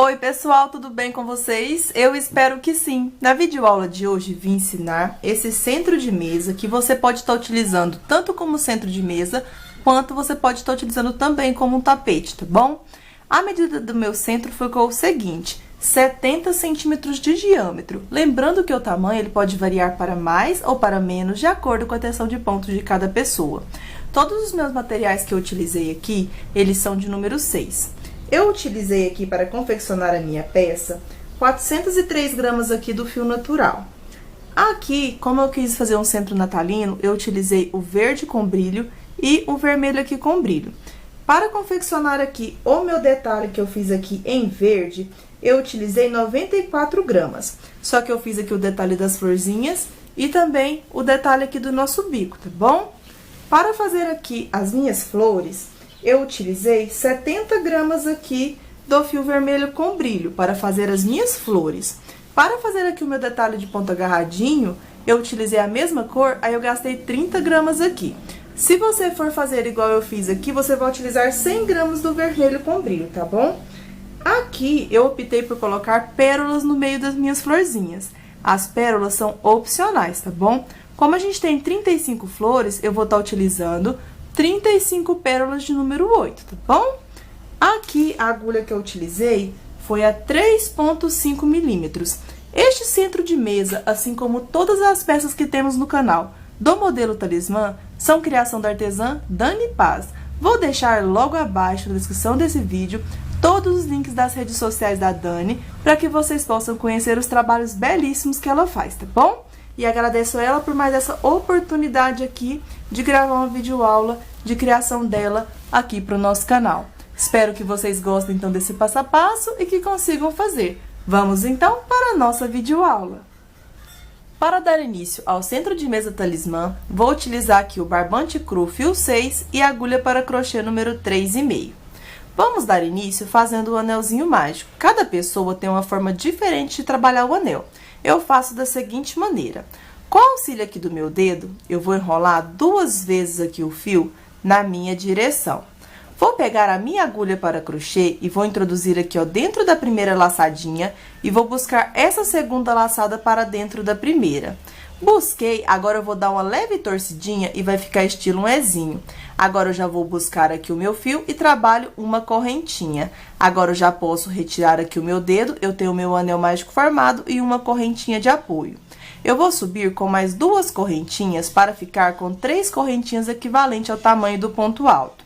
Oi pessoal, tudo bem com vocês? Eu espero que sim! Na videoaula de hoje vim ensinar esse centro de mesa que você pode estar utilizando tanto como centro de mesa, quanto você pode estar utilizando também como um tapete, tá bom? A medida do meu centro ficou o seguinte, 70 centímetros de diâmetro. Lembrando que o tamanho ele pode variar para mais ou para menos, de acordo com a tensão de pontos de cada pessoa. Todos os meus materiais que eu utilizei aqui, eles são de número 6. Eu utilizei aqui para confeccionar a minha peça 403 gramas aqui do fio natural. Aqui, como eu quis fazer um centro natalino, eu utilizei o verde com brilho e o vermelho aqui com brilho. Para confeccionar aqui o meu detalhe que eu fiz aqui em verde, eu utilizei 94 gramas. Só que eu fiz aqui o detalhe das florzinhas e também o detalhe aqui do nosso bico, tá bom? Para fazer aqui as minhas flores, eu utilizei 70 gramas aqui do fio vermelho com brilho para fazer as minhas flores. Para fazer aqui o meu detalhe de ponto agarradinho, eu utilizei a mesma cor, aí eu gastei 30 gramas aqui. Se você for fazer igual eu fiz aqui, você vai utilizar 100 gramas do vermelho com brilho, tá bom? Aqui eu optei por colocar pérolas no meio das minhas florzinhas. As pérolas são opcionais, tá bom? Como a gente tem 35 flores, eu vou estar utilizando 35 pérolas de número 8, tá bom? Aqui, a agulha que eu utilizei foi a 3,5 milímetros. Este centro de mesa, assim como todas as peças que temos no canal do modelo Talismã, são criação da artesã Dani Paz. Vou deixar logo abaixo na descrição desse vídeo todos os links das redes sociais da Dani, para que vocês possam conhecer os trabalhos belíssimos que ela faz, tá bom? E agradeço a ela por mais essa oportunidade aqui de gravar uma videoaula de criação dela aqui para o nosso canal. Espero que vocês gostem então desse passo a passo e que consigam fazer. Vamos então para a nossa videoaula. Para dar início ao centro de mesa Talismã, vou utilizar aqui o barbante cru fio 6 e a agulha para crochê número 3,5. Vamos dar início fazendo o anelzinho mágico. Cada pessoa tem uma forma diferente de trabalhar o anel. Eu faço da seguinte maneira. Com o auxílio aqui do meu dedo, eu vou enrolar 2 vezes aqui o fio na minha direção. Vou pegar a minha agulha para crochê e vou introduzir aqui, ó, dentro da primeira laçadinha e vou buscar essa segunda laçada para dentro da primeira. Busquei, agora eu vou dar uma leve torcidinha e vai ficar estilo um Ezinho. Agora eu já vou buscar aqui o meu fio e trabalho uma correntinha. Agora eu já posso retirar aqui o meu dedo, eu tenho o meu anel mágico formado e uma correntinha de apoio. Eu vou subir com mais 2 correntinhas para ficar com 3 correntinhas equivalentes ao tamanho do ponto alto.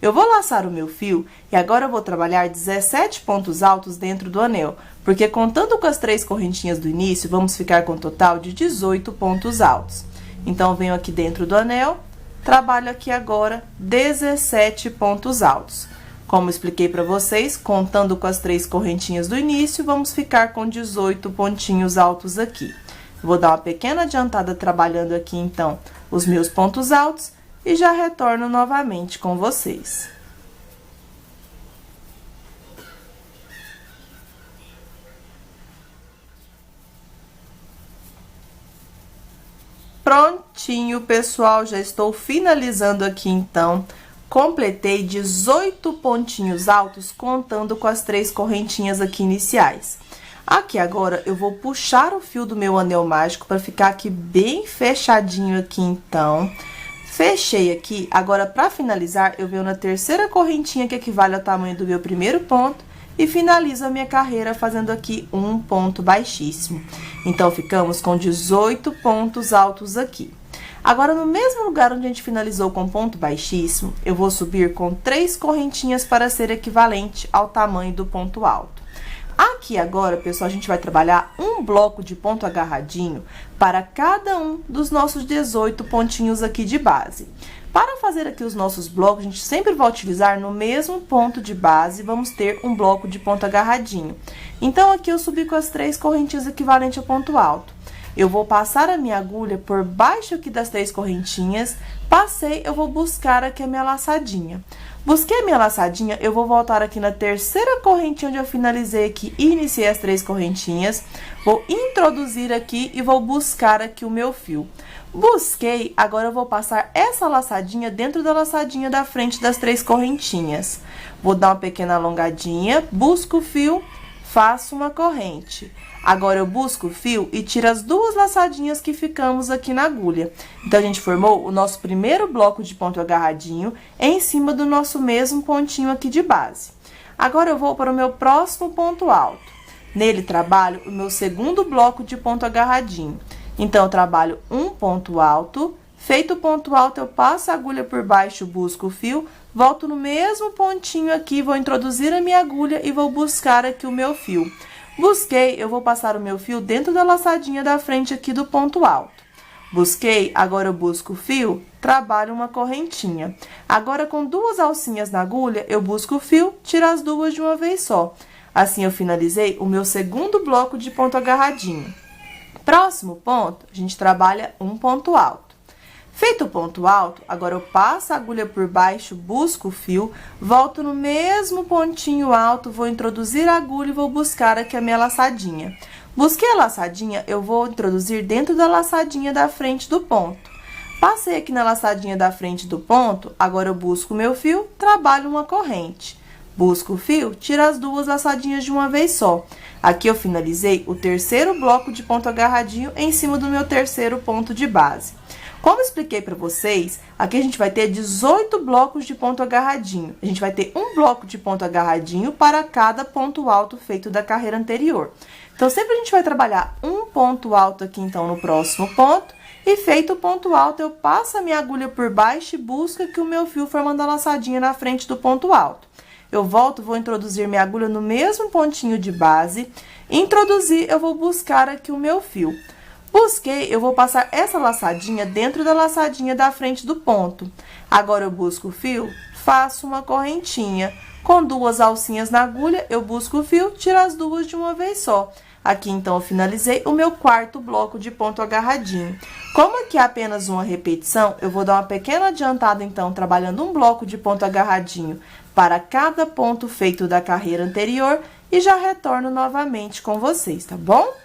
Eu vou laçar o meu fio e agora eu vou trabalhar 17 pontos altos dentro do anel, porque contando com as 3 correntinhas do início, vamos ficar com um total de 18 pontos altos. Então, eu venho aqui dentro do anel, trabalho aqui agora 17 pontos altos. Como eu expliquei para vocês, contando com as 3 correntinhas do início, vamos ficar com 18 pontinhos altos aqui. Vou dar uma pequena adiantada trabalhando aqui, então, os meus pontos altos e já retorno novamente com vocês. Prontinho, pessoal, já estou finalizando aqui, então. Completei 18 pontinhos altos, contando com as 3 correntinhas aqui iniciais. Aqui agora, eu vou puxar o fio do meu anel mágico para ficar aqui bem fechadinho aqui, então. Fechei aqui, agora para finalizar, eu venho na terceira correntinha que equivale ao tamanho do meu primeiro ponto e finalizo a minha carreira fazendo aqui um ponto baixíssimo. Então, ficamos com 18 pontos altos aqui. Agora, no mesmo lugar onde a gente finalizou com ponto baixíssimo, eu vou subir com 3 correntinhas para ser equivalente ao tamanho do ponto alto. Aqui agora, pessoal, a gente vai trabalhar um bloco de ponto agarradinho para cada um dos nossos 18 pontinhos aqui de base. Para fazer aqui os nossos blocos, a gente sempre vai utilizar no mesmo ponto de base, vamos ter um bloco de ponto agarradinho. Então, aqui eu subi com as 3 correntinhas equivalentes ao ponto alto. Eu vou passar a minha agulha por baixo aqui das 3 correntinhas, passei, eu vou buscar aqui a minha laçadinha. Busquei a minha laçadinha, eu vou voltar aqui na terceira correntinha onde eu finalizei aqui e iniciei as 3 correntinhas. Vou introduzir aqui e vou buscar aqui o meu fio. Busquei, agora eu vou passar essa laçadinha dentro da laçadinha da frente das 3 correntinhas. Vou dar uma pequena alongadinha, busco o fio, faço uma corrente. Agora, eu busco o fio e tiro as duas laçadinhas que ficamos aqui na agulha. Então, a gente formou o nosso primeiro bloco de ponto agarradinho em cima do nosso mesmo pontinho aqui de base. Agora, eu vou para o meu próximo ponto alto. Nele, trabalho o meu segundo bloco de ponto agarradinho. Então, eu trabalho um ponto alto. Feito o ponto alto, eu passo a agulha por baixo, busco o fio, volto no mesmo pontinho aqui, vou introduzir a minha agulha e vou buscar aqui o meu fio. Busquei, eu vou passar o meu fio dentro da laçadinha da frente aqui do ponto alto. Busquei, agora eu busco o fio, trabalho uma correntinha. Agora, com duas alcinhas na agulha, eu busco o fio, tiro as duas de uma vez só. Assim, eu finalizei o meu segundo bloco de ponto agarradinho. Próximo ponto, a gente trabalha um ponto alto. Feito o ponto alto, agora eu passo a agulha por baixo, busco o fio, volto no mesmo pontinho alto, vou introduzir a agulha e vou buscar aqui a minha laçadinha. Busquei a laçadinha, eu vou introduzir dentro da laçadinha da frente do ponto. Passei aqui na laçadinha da frente do ponto, agora eu busco o meu fio, trabalho uma corrente. Busco o fio, tiro as duas laçadinhas de uma vez só. Aqui eu finalizei o terceiro bloco de ponto agarradinho em cima do meu terceiro ponto de base. Como eu expliquei para vocês, aqui a gente vai ter 18 blocos de ponto agarradinho. A gente vai ter um bloco de ponto agarradinho para cada ponto alto feito da carreira anterior. Então, sempre a gente vai trabalhar um ponto alto aqui, então, no próximo ponto. E feito o ponto alto, eu passo a minha agulha por baixo e busco aqui o meu fio formando a laçadinha na frente do ponto alto. Eu volto, vou introduzir minha agulha no mesmo pontinho de base. Introduzir, eu vou buscar aqui o meu fio. Busquei, eu vou passar essa laçadinha dentro da laçadinha da frente do ponto. Agora, eu busco o fio, faço uma correntinha. Com duas alcinhas na agulha, eu busco o fio, tiro as duas de uma vez só. Aqui, então, eu finalizei o meu quarto bloco de ponto agarradinho. Como aqui é apenas uma repetição, eu vou dar uma pequena adiantada, então, trabalhando um bloco de ponto agarradinho para cada ponto feito da carreira anterior e já retorno novamente com vocês, tá bom?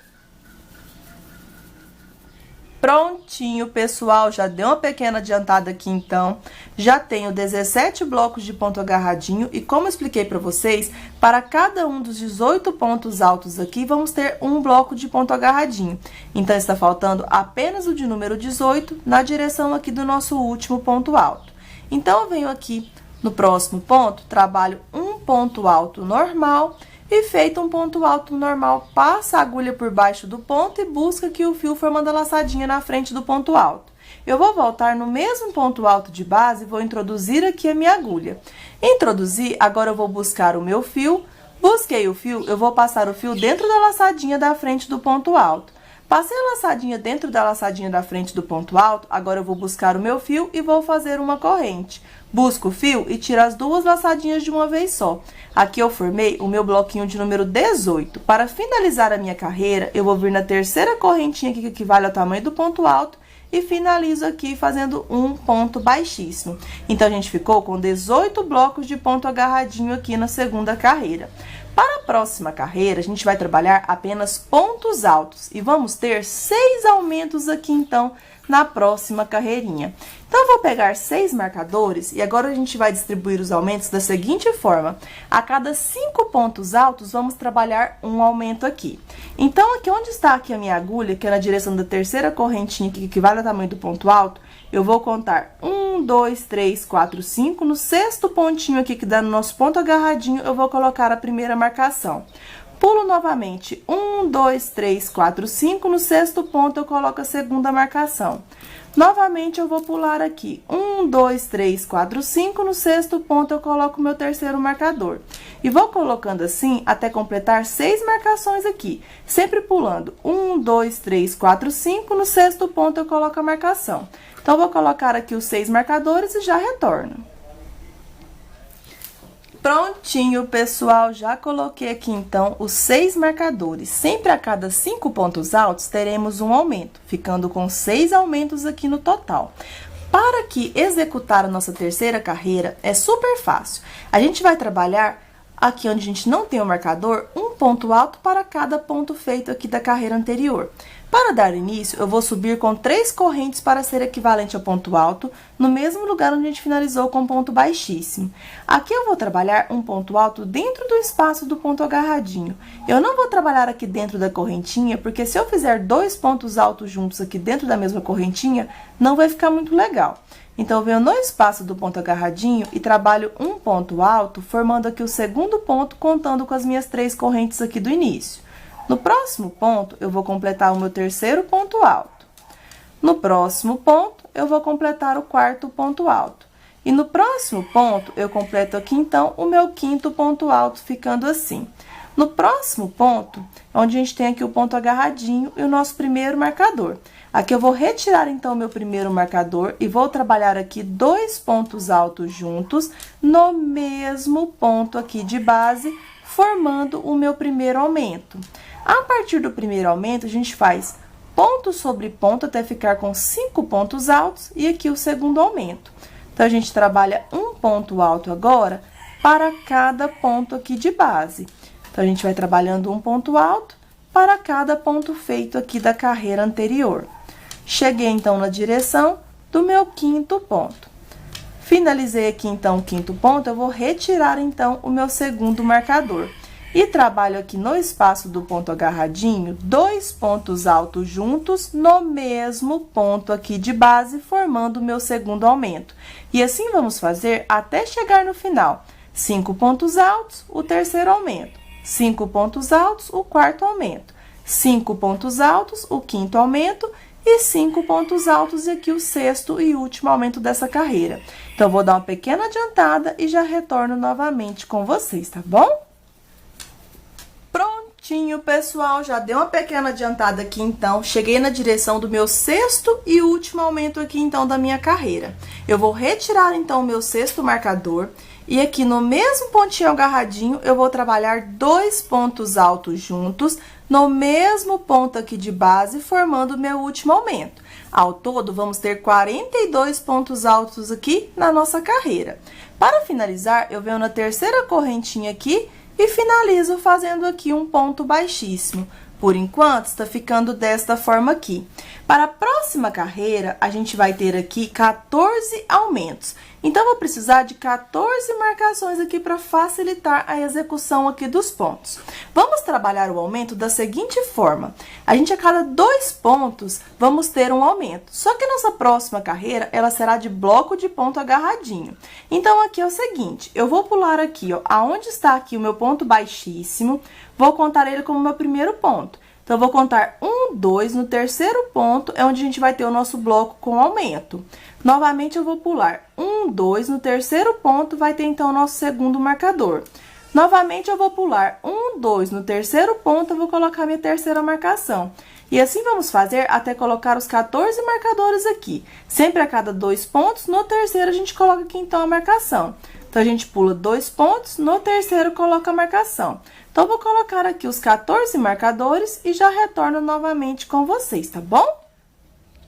Prontinho, pessoal, já deu uma pequena adiantada aqui, então. Já tenho 17 blocos de ponto agarradinho e, como eu expliquei para vocês, para cada um dos 18 pontos altos aqui, vamos ter um bloco de ponto agarradinho. Então, está faltando apenas o de número 18 na direção aqui do nosso último ponto alto. Então, eu venho aqui no próximo ponto, trabalho um ponto alto normal. E feito um ponto alto normal, passa a agulha por baixo do ponto e busca aqui o fio formando a laçadinha na frente do ponto alto. Eu vou voltar no mesmo ponto alto de base e vou introduzir aqui a minha agulha. Introduzi, agora eu vou buscar o meu fio. Busquei o fio, eu vou passar o fio dentro da laçadinha da frente do ponto alto. Passei a laçadinha dentro da laçadinha da frente do ponto alto, agora eu vou buscar o meu fio e vou fazer uma corrente. Busco o fio e tiro as duas laçadinhas de uma vez só. Aqui eu formei o meu bloquinho de número 18. Para finalizar a minha carreira, eu vou vir na terceira correntinha aqui, que equivale ao tamanho do ponto alto, e finalizo aqui fazendo um ponto baixíssimo. Então, a gente ficou com 18 blocos de ponto agarradinho aqui na segunda carreira. Para a próxima carreira, a gente vai trabalhar apenas pontos altos e vamos ter 6 aumentos aqui, então, na próxima carreirinha. Então, eu vou pegar 6 marcadores e agora a gente vai distribuir os aumentos da seguinte forma. A cada 5 pontos altos, vamos trabalhar um aumento aqui. Então, aqui onde está aqui a minha agulha, que é na direção da terceira correntinha, que equivale ao tamanho do ponto alto, eu vou contar 1, 2, 3, 4, 5. No sexto pontinho aqui, que dá no nosso ponto agarradinho, eu vou colocar a primeira marcação. Pulo novamente, 1, 2, 3, 4, 5. No sexto ponto, eu coloco a segunda marcação. Novamente, eu vou pular aqui, 1, 2, 3, 4, 5. No sexto ponto, eu coloco o meu terceiro marcador. E vou colocando assim até completar 6 marcações aqui. Sempre pulando, 1, 2, 3, 4, 5. No sexto ponto, eu coloco a marcação. Então, vou colocar aqui os 6 marcadores e já retorno. Prontinho, pessoal, já coloquei aqui, então, os 6 marcadores. Sempre a cada 5 pontos altos, teremos um aumento, ficando com 6 aumentos aqui no total. Para que executar a nossa terceira carreira, é super fácil. A gente vai trabalhar, aqui onde a gente não tem o marcador, um ponto alto para cada ponto feito aqui da carreira anterior. Para dar início, eu vou subir com 3 correntes para ser equivalente ao ponto alto, no mesmo lugar onde a gente finalizou com ponto baixíssimo. Aqui eu vou trabalhar um ponto alto dentro do espaço do ponto agarradinho. Eu não vou trabalhar aqui dentro da correntinha, porque se eu fizer 2 pontos altos juntos aqui dentro da mesma correntinha, não vai ficar muito legal. Então, eu venho no espaço do ponto agarradinho e trabalho um ponto alto, formando aqui o segundo ponto, contando com as minhas 3 correntes aqui do início. No próximo ponto, eu vou completar o meu terceiro ponto alto. No próximo ponto, eu vou completar o quarto ponto alto. E no próximo ponto, eu completo aqui, então, o meu quinto ponto alto, ficando assim. No próximo ponto, onde a gente tem aqui o ponto agarradinho e o nosso primeiro marcador. Aqui eu vou retirar, então, o meu primeiro marcador e vou trabalhar aqui 2 pontos altos juntos no mesmo ponto aqui de base, formando o meu primeiro aumento. A partir do primeiro aumento, a gente faz ponto sobre ponto até ficar com 5 pontos altos e aqui o segundo aumento. Então, a gente trabalha um ponto alto agora para cada ponto aqui de base. Então, a gente vai trabalhando um ponto alto para cada ponto feito aqui da carreira anterior. Cheguei, então, na direção do meu quinto ponto. Finalizei aqui, então, o quinto ponto, eu vou retirar, então, o meu segundo marcador. E trabalho aqui no espaço do ponto agarradinho, 2 pontos altos juntos no mesmo ponto aqui de base, formando o meu segundo aumento. E assim vamos fazer até chegar no final. 5 pontos altos, o terceiro aumento. 5 pontos altos, o quarto aumento. 5 pontos altos, o quinto aumento. E 5 pontos altos e aqui o sexto e último aumento dessa carreira. Então, eu vou dar uma pequena adiantada e já retorno novamente com vocês, tá bom? Prontinho, pessoal, já dei uma pequena adiantada aqui, então, cheguei na direção do meu sexto e último aumento aqui, então, da minha carreira. Eu vou retirar, então, o meu sexto marcador e aqui no mesmo pontinho agarradinho, eu vou trabalhar 2 pontos altos juntos no mesmo ponto aqui de base, formando o meu último aumento. Ao todo, vamos ter 42 pontos altos aqui na nossa carreira. Para finalizar, eu venho na terceira correntinha aqui e finalizo fazendo aqui um ponto baixíssimo. Por enquanto, está ficando desta forma aqui. Para a próxima carreira, a gente vai ter aqui 14 aumentos. Então, eu vou precisar de 14 marcações aqui para facilitar a execução aqui dos pontos. Vamos trabalhar o aumento da seguinte forma. A gente, a cada 2 pontos, vamos ter um aumento. Só que a nossa próxima carreira, ela será de bloco de ponto agarradinho. Então, aqui é o seguinte, eu vou pular aqui, ó, aonde está aqui o meu ponto baixíssimo, vou contar ele como meu primeiro ponto. Então, eu vou contar 1, 2, no terceiro ponto é onde a gente vai ter o nosso bloco com aumento. Novamente, eu vou pular 1, 2, no terceiro ponto vai ter, então, o nosso segundo marcador. Novamente, eu vou pular 1, 2, no terceiro ponto, eu vou colocar minha terceira marcação. E assim vamos fazer até colocar os 14 marcadores aqui. Sempre a cada 2 pontos, no terceiro a gente coloca aqui, então, a marcação. Então, a gente pula 2 pontos, no terceiro coloca a marcação. Então, eu vou colocar aqui os 14 marcadores e já retorno novamente com vocês, tá bom?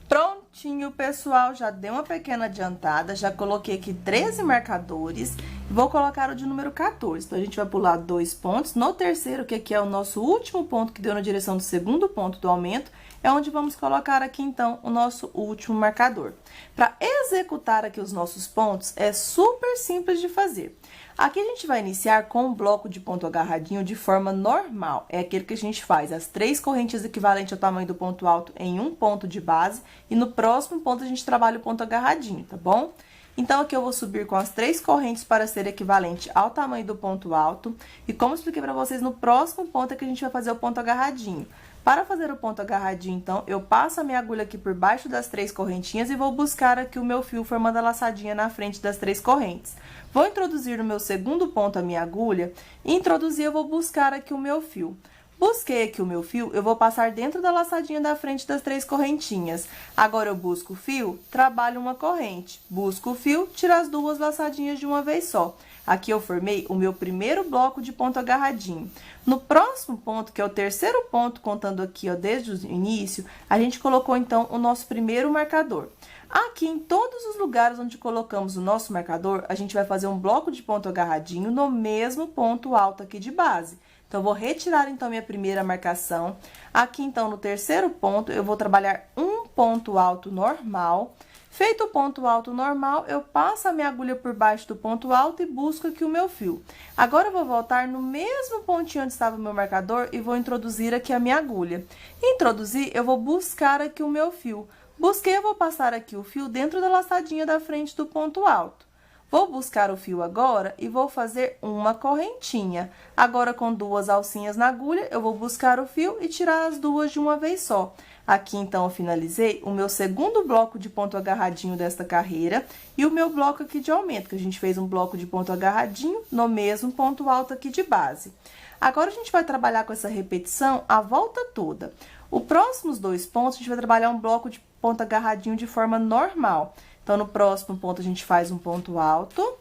Prontinho, pessoal, já dei uma pequena adiantada, já coloquei aqui 13 marcadores e vou colocar o de número 14. Então, a gente vai pular 2 pontos, no terceiro, que aqui é o nosso último ponto que deu na direção do segundo ponto do aumento, é onde vamos colocar aqui, então, o nosso último marcador. Para executar aqui os nossos pontos, é super simples de fazer. Aqui a gente vai iniciar com um bloco de ponto agarradinho de forma normal. É aquele que a gente faz as 3 correntes equivalentes ao tamanho do ponto alto em um ponto de base. E no próximo ponto a gente trabalha o ponto agarradinho, tá bom? Então, aqui eu vou subir com as 3 correntes para ser equivalente ao tamanho do ponto alto. E como eu expliquei para vocês, no próximo ponto é que a gente vai fazer o ponto agarradinho. Para fazer o ponto agarradinho, então, eu passo a minha agulha aqui por baixo das 3 correntinhas e vou buscar aqui o meu fio formando a laçadinha na frente das 3 correntes. Vou introduzir no meu segundo ponto a minha agulha e introduzir eu vou buscar aqui o meu fio. Busquei aqui o meu fio, eu vou passar dentro da laçadinha da frente das 3 correntinhas. Agora, eu busco o fio, trabalho uma corrente. Busco o fio, tiro as 2 laçadinhas de uma vez só. Aqui eu formei o meu primeiro bloco de ponto agarradinho. No próximo ponto, que é o terceiro ponto, contando aqui, ó, desde o início, a gente colocou, então, o nosso primeiro marcador. Aqui, em todos os lugares onde colocamos o nosso marcador, a gente vai fazer um bloco de ponto agarradinho no mesmo ponto alto aqui de base. Então, eu vou retirar, então, minha primeira marcação. Aqui, então, no terceiro ponto, eu vou trabalhar um ponto alto normal. Feito o ponto alto normal, eu passo a minha agulha por baixo do ponto alto e busco aqui o meu fio. Agora, eu vou voltar no mesmo pontinho onde estava o meu marcador e vou introduzir aqui a minha agulha. Introduzir, eu vou buscar aqui o meu fio. Busquei, eu vou passar aqui o fio dentro da laçadinha da frente do ponto alto. Vou buscar o fio agora e vou fazer uma correntinha. Agora, com duas alcinhas na agulha, eu vou buscar o fio e tirar as duas de uma vez só. Aqui, então, eu finalizei o meu segundo bloco de ponto agarradinho desta carreira e o meu bloco aqui de aumento, que a gente fez um bloco de ponto agarradinho no mesmo ponto alto aqui de base. Agora, a gente vai trabalhar com essa repetição a volta toda. Os próximos dois pontos, a gente vai trabalhar um bloco de ponto agarradinho de forma normal. Então, no próximo ponto, a gente faz um ponto alto.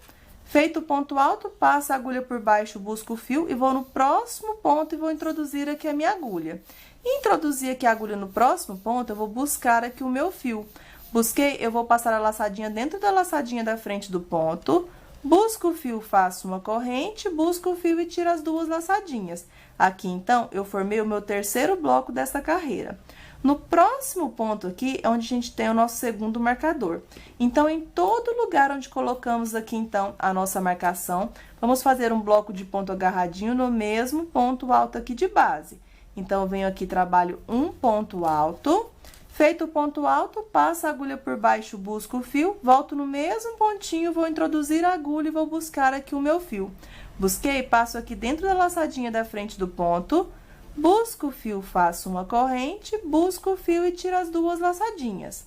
Feito o ponto alto, passa a agulha por baixo, busco o fio e vou no próximo ponto e vou introduzir aqui a minha agulha. Introduzir aqui a agulha no próximo ponto, eu vou buscar aqui o meu fio. Busquei, eu vou passar a laçadinha dentro da laçadinha da frente do ponto. Busco o fio, faço uma corrente, busco o fio e tiro as duas laçadinhas. Aqui, então, eu formei o meu terceiro bloco dessa carreira. No próximo ponto aqui, é onde a gente tem o nosso segundo marcador. Então, em todo lugar onde colocamos aqui, então, a nossa marcação, vamos fazer um bloco de ponto agarradinho no mesmo ponto alto aqui de base. Então, eu venho aqui, trabalho um ponto alto. Feito o ponto alto, passo a agulha por baixo, busco o fio, volto no mesmo pontinho, vou introduzir a agulha e vou buscar aqui o meu fio. Busquei, passo aqui dentro da laçadinha da frente do ponto. Busco o fio, faço uma corrente, busco o fio e tiro as duas laçadinhas.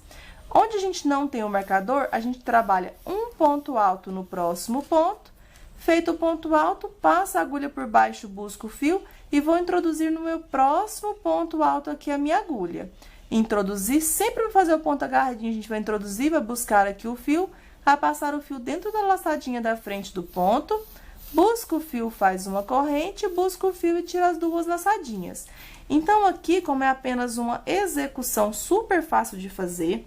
Onde a gente não tem o marcador, a gente trabalha um ponto alto no próximo ponto. Feito o ponto alto, passa a agulha por baixo, busco o fio e vou introduzir no meu próximo ponto alto aqui a minha agulha. Introduzir, sempre para fazer o ponto agarradinho, a gente vai introduzir, vai buscar aqui o fio, vai passar o fio dentro da laçadinha da frente do ponto. Busca o fio, faz uma corrente, busca o fio e tira as duas laçadinhas. Então, aqui, como é apenas uma execução super fácil de fazer,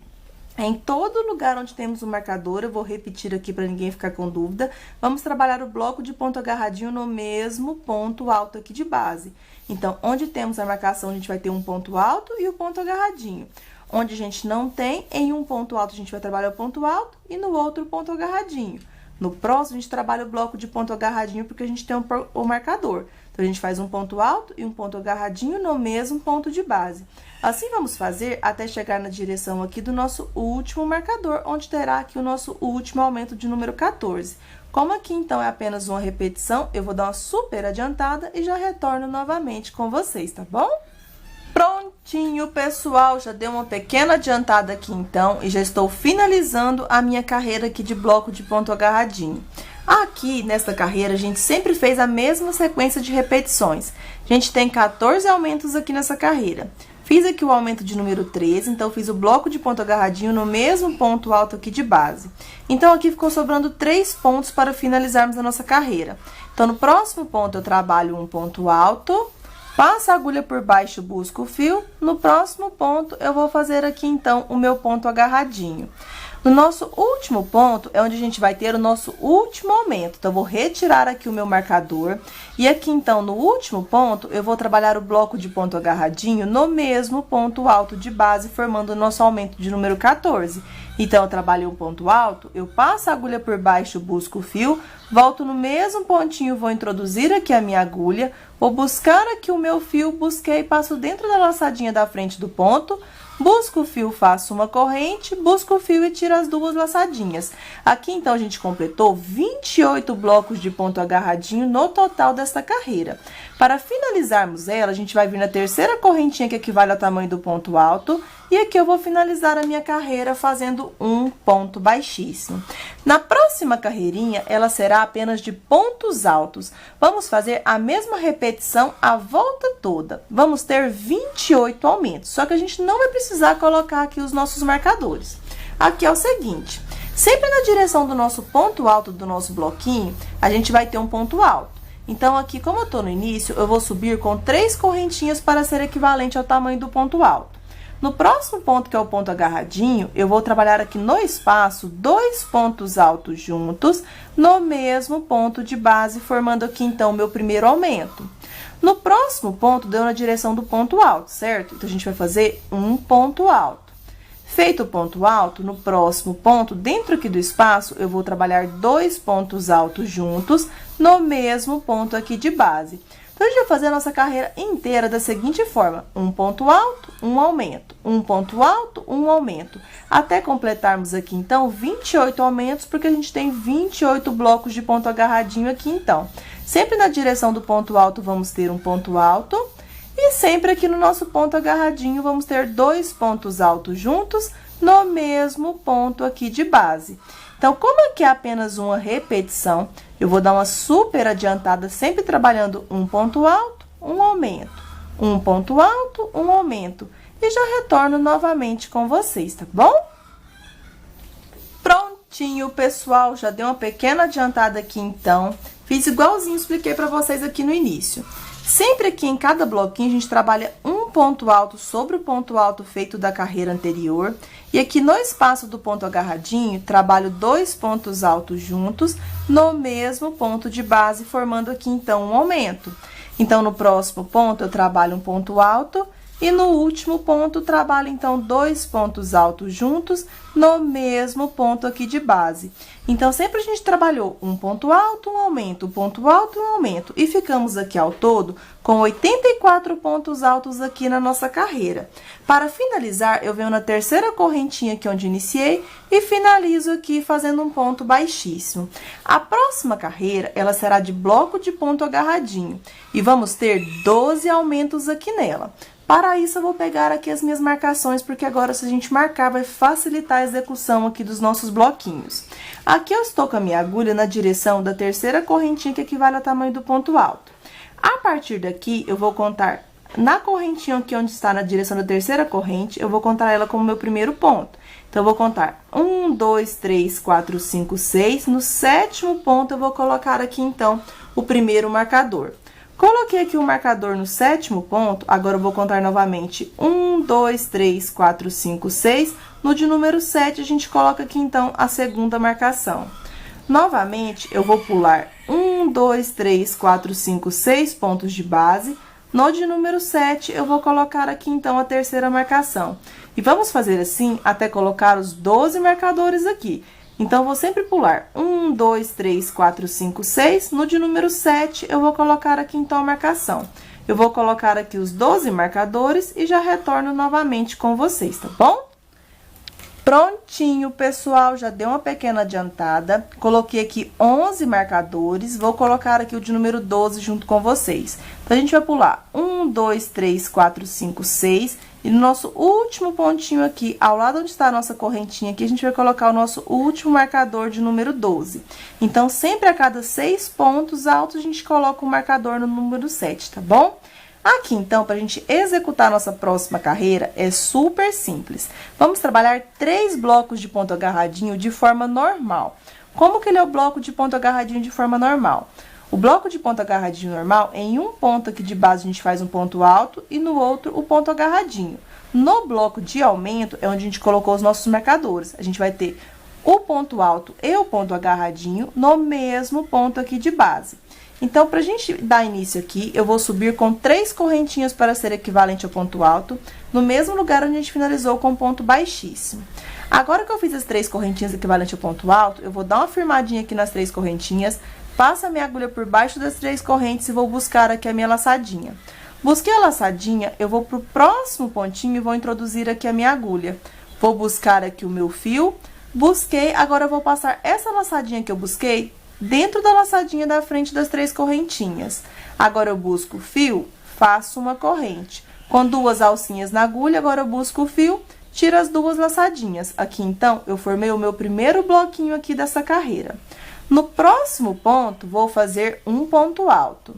em todo lugar onde temos o marcador, eu vou repetir aqui para ninguém ficar com dúvida, vamos trabalhar o bloco de ponto agarradinho no mesmo ponto alto aqui de base. Então, onde temos a marcação, a gente vai ter um ponto alto e o ponto agarradinho. Onde a gente não tem, em um ponto alto, a gente vai trabalhar o ponto alto e no outro o ponto agarradinho. No próximo, a gente trabalha o bloco de ponto agarradinho, porque a gente tem o marcador. Então, a gente faz um ponto alto e um ponto agarradinho no mesmo ponto de base. Assim, vamos fazer até chegar na direção aqui do nosso último marcador, onde terá aqui o nosso último aumento de número 14. Como aqui, então, é apenas uma repetição, eu vou dar uma super adiantada e já retorno novamente com vocês, tá bom? Prontinho, pessoal, já dei uma pequena adiantada aqui, então, e já estou finalizando a minha carreira aqui de bloco de ponto agarradinho. Aqui, nesta carreira, a gente sempre fez a mesma sequência de repetições. A gente tem 14 aumentos aqui nessa carreira. Fiz aqui o aumento de número 13, então, fiz o bloco de ponto agarradinho no mesmo ponto alto aqui de base. Então, aqui ficou sobrando 3 pontos para finalizarmos a nossa carreira. Então, no próximo ponto, eu trabalho um ponto alto. Passo a agulha por baixo, busco o fio. No próximo ponto, eu vou fazer aqui, então, o meu ponto agarradinho. No nosso último ponto, é onde a gente vai ter o nosso último aumento. Então, eu vou retirar aqui o meu marcador. E aqui, então, no último ponto, eu vou trabalhar o bloco de ponto agarradinho no mesmo ponto alto de base, formando o nosso aumento de número 14. Então, eu trabalhei um ponto alto, eu passo a agulha por baixo, busco o fio, volto no mesmo pontinho, vou introduzir aqui a minha agulha, vou buscar aqui o meu fio, busquei, passo dentro da laçadinha da frente do ponto, busco o fio, faço uma corrente, busco o fio e tiro as duas laçadinhas. Aqui, então, a gente completou 28 blocos de ponto agarradinho no total desta carreira. Para finalizarmos ela, a gente vai vir na terceira correntinha, que equivale ao tamanho do ponto alto, e aqui eu vou finalizar a minha carreira fazendo um ponto baixíssimo. Na próxima carreirinha, ela será apenas de pontos altos. Vamos fazer a mesma repetição a volta toda. Vamos ter 28 aumentos, só que a gente não vai precisar colocar aqui os nossos marcadores. Aqui é o seguinte, sempre na direção do nosso ponto alto do nosso bloquinho, a gente vai ter um ponto alto. Então, aqui, como eu tô no início, eu vou subir com 3 correntinhas para ser equivalente ao tamanho do ponto alto. No próximo ponto, que é o ponto agarradinho, eu vou trabalhar aqui no espaço 2 pontos altos juntos, no mesmo ponto de base, formando aqui, então, o meu primeiro aumento. No próximo ponto, deu na direção do ponto alto, certo? Então, a gente vai fazer um ponto alto. Feito o ponto alto, no próximo ponto, dentro aqui do espaço, eu vou trabalhar 2 pontos altos juntos no mesmo ponto aqui de base. Então, a gente vai fazer a nossa carreira inteira da seguinte forma: um ponto alto, um aumento, um ponto alto, um aumento, até completarmos aqui, então, 28 aumentos, porque a gente tem 28 blocos de ponto agarradinho aqui, então. Sempre na direção do ponto alto, vamos ter um ponto alto, e sempre aqui no nosso ponto agarradinho, vamos ter 2 pontos altos juntos no mesmo ponto aqui de base. Então, como aqui é apenas uma repetição, eu vou dar uma super adiantada, sempre trabalhando um ponto alto, um aumento, um ponto alto, um aumento. E já retorno novamente com vocês, tá bom? Prontinho, pessoal, já dei uma pequena adiantada aqui, então. Fiz igualzinho, expliquei pra vocês aqui no início. Sempre aqui em cada bloquinho, a gente trabalha um ponto alto sobre o ponto alto feito da carreira anterior. E aqui no espaço do ponto agarradinho, trabalho 2 pontos altos juntos no mesmo ponto de base, formando aqui, então, um aumento. Então, no próximo ponto, eu trabalho um ponto alto e no último ponto, trabalho, então, 2 pontos altos juntos no mesmo ponto aqui de base. Então, sempre a gente trabalhou um ponto alto, um aumento, um ponto alto, um aumento. E ficamos aqui ao todo com 84 pontos altos aqui na nossa carreira. Para finalizar, eu venho na terceira correntinha aqui onde iniciei e finalizo aqui fazendo um ponto baixíssimo. A próxima carreira, ela será de bloco de ponto agarradinho. E vamos ter 12 aumentos aqui nela. Para isso, eu vou pegar aqui as minhas marcações, porque agora, se a gente marcar, vai facilitar a execução aqui dos nossos bloquinhos. Aqui eu estou com a minha agulha na direção da terceira correntinha, que equivale ao tamanho do ponto alto. A partir daqui, eu vou contar na correntinha aqui onde está na direção da terceira corrente, eu vou contar ela como meu primeiro ponto. Então, eu vou contar 1, 2, 3, 4, 5, 6. No sétimo ponto, eu vou colocar aqui, então, o primeiro marcador. Coloquei aqui o marcador no sétimo ponto, agora eu vou contar novamente 1, 2, 3, 4, 5, 6. No de número 7, a gente coloca aqui, então, a segunda marcação. Novamente, eu vou pular 1, 2, 3, 4, 5, 6 pontos de base. No de número 7, eu vou colocar aqui, então, a terceira marcação. E vamos fazer assim até colocar os 12 marcadores aqui. Então, vou sempre pular 1, 2, 3, 4, 5, 6. No de número 7, eu vou colocar aqui, então, a marcação. Eu vou colocar aqui os 12 marcadores e já retorno novamente com vocês, tá bom? Prontinho, pessoal, já deu uma pequena adiantada. Coloquei aqui 11 marcadores, vou colocar aqui o de número 12 junto com vocês. Então, a gente vai pular 1, 2, 3, 4, 5, 6. E no nosso último pontinho aqui, ao lado onde está a nossa correntinha aqui, a gente vai colocar o nosso último marcador de número 12. Então, sempre a cada 6 pontos altos, a gente coloca o marcador no número 7, tá bom? Aqui, então, para a gente executar a nossa próxima carreira, é super simples. Vamos trabalhar 3 blocos de ponto agarradinho de forma normal. Como que ele é o bloco de ponto agarradinho de forma normal? O bloco de ponto agarradinho normal, em um ponto aqui de base, a gente faz um ponto alto e no outro, o ponto agarradinho. No bloco de aumento, é onde a gente colocou os nossos marcadores. A gente vai ter o ponto alto e o ponto agarradinho no mesmo ponto aqui de base. Então, para a gente dar início aqui, eu vou subir com 3 correntinhas para ser equivalente ao ponto alto, no mesmo lugar onde a gente finalizou com ponto baixíssimo. Agora que eu fiz as 3 correntinhas equivalentes ao ponto alto, eu vou dar uma firmadinha aqui nas 3 correntinhas, passo a minha agulha por baixo das 3 correntes e vou buscar aqui a minha laçadinha. Busquei a laçadinha, eu vou pro próximo pontinho e vou introduzir aqui a minha agulha. Vou buscar aqui o meu fio, busquei, agora eu vou passar essa laçadinha que eu busquei dentro da laçadinha da frente das 3 correntinhas. Agora, eu busco o fio, faço uma corrente. Com 2 alcinhas na agulha, agora eu busco o fio, tiro as 2 laçadinhas. Aqui, então, eu formei o meu primeiro bloquinho aqui dessa carreira. No próximo ponto, vou fazer um ponto alto.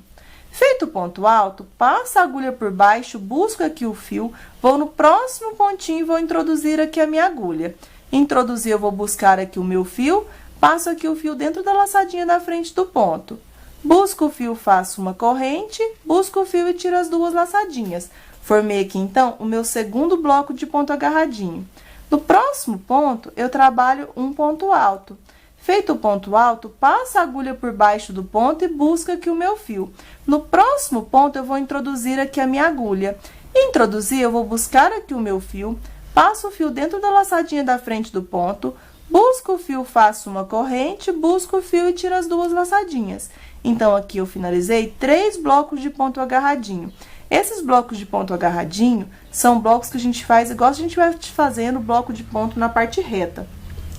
Feito o ponto alto, passo a agulha por baixo, busco aqui o fio, vou no próximo pontinho e vou introduzir aqui a minha agulha. Introduzir, eu vou buscar aqui o meu fio, passo aqui o fio dentro da laçadinha da frente do ponto. Busco o fio, faço uma corrente, busco o fio e tiro as 2 laçadinhas. Formei aqui, então, o meu segundo bloco de ponto agarradinho. No próximo ponto, eu trabalho um ponto alto. Feito o ponto alto, passa a agulha por baixo do ponto e busca aqui o meu fio. No próximo ponto, eu vou introduzir aqui a minha agulha. Introduzir, eu vou buscar aqui o meu fio, passo o fio dentro da laçadinha da frente do ponto, busco o fio, faço uma corrente, busco o fio e tiro as duas laçadinhas. Então, aqui eu finalizei 3 blocos de ponto agarradinho. Esses blocos de ponto agarradinho são blocos que a gente faz igual a gente vai fazendo bloco de ponto na parte reta.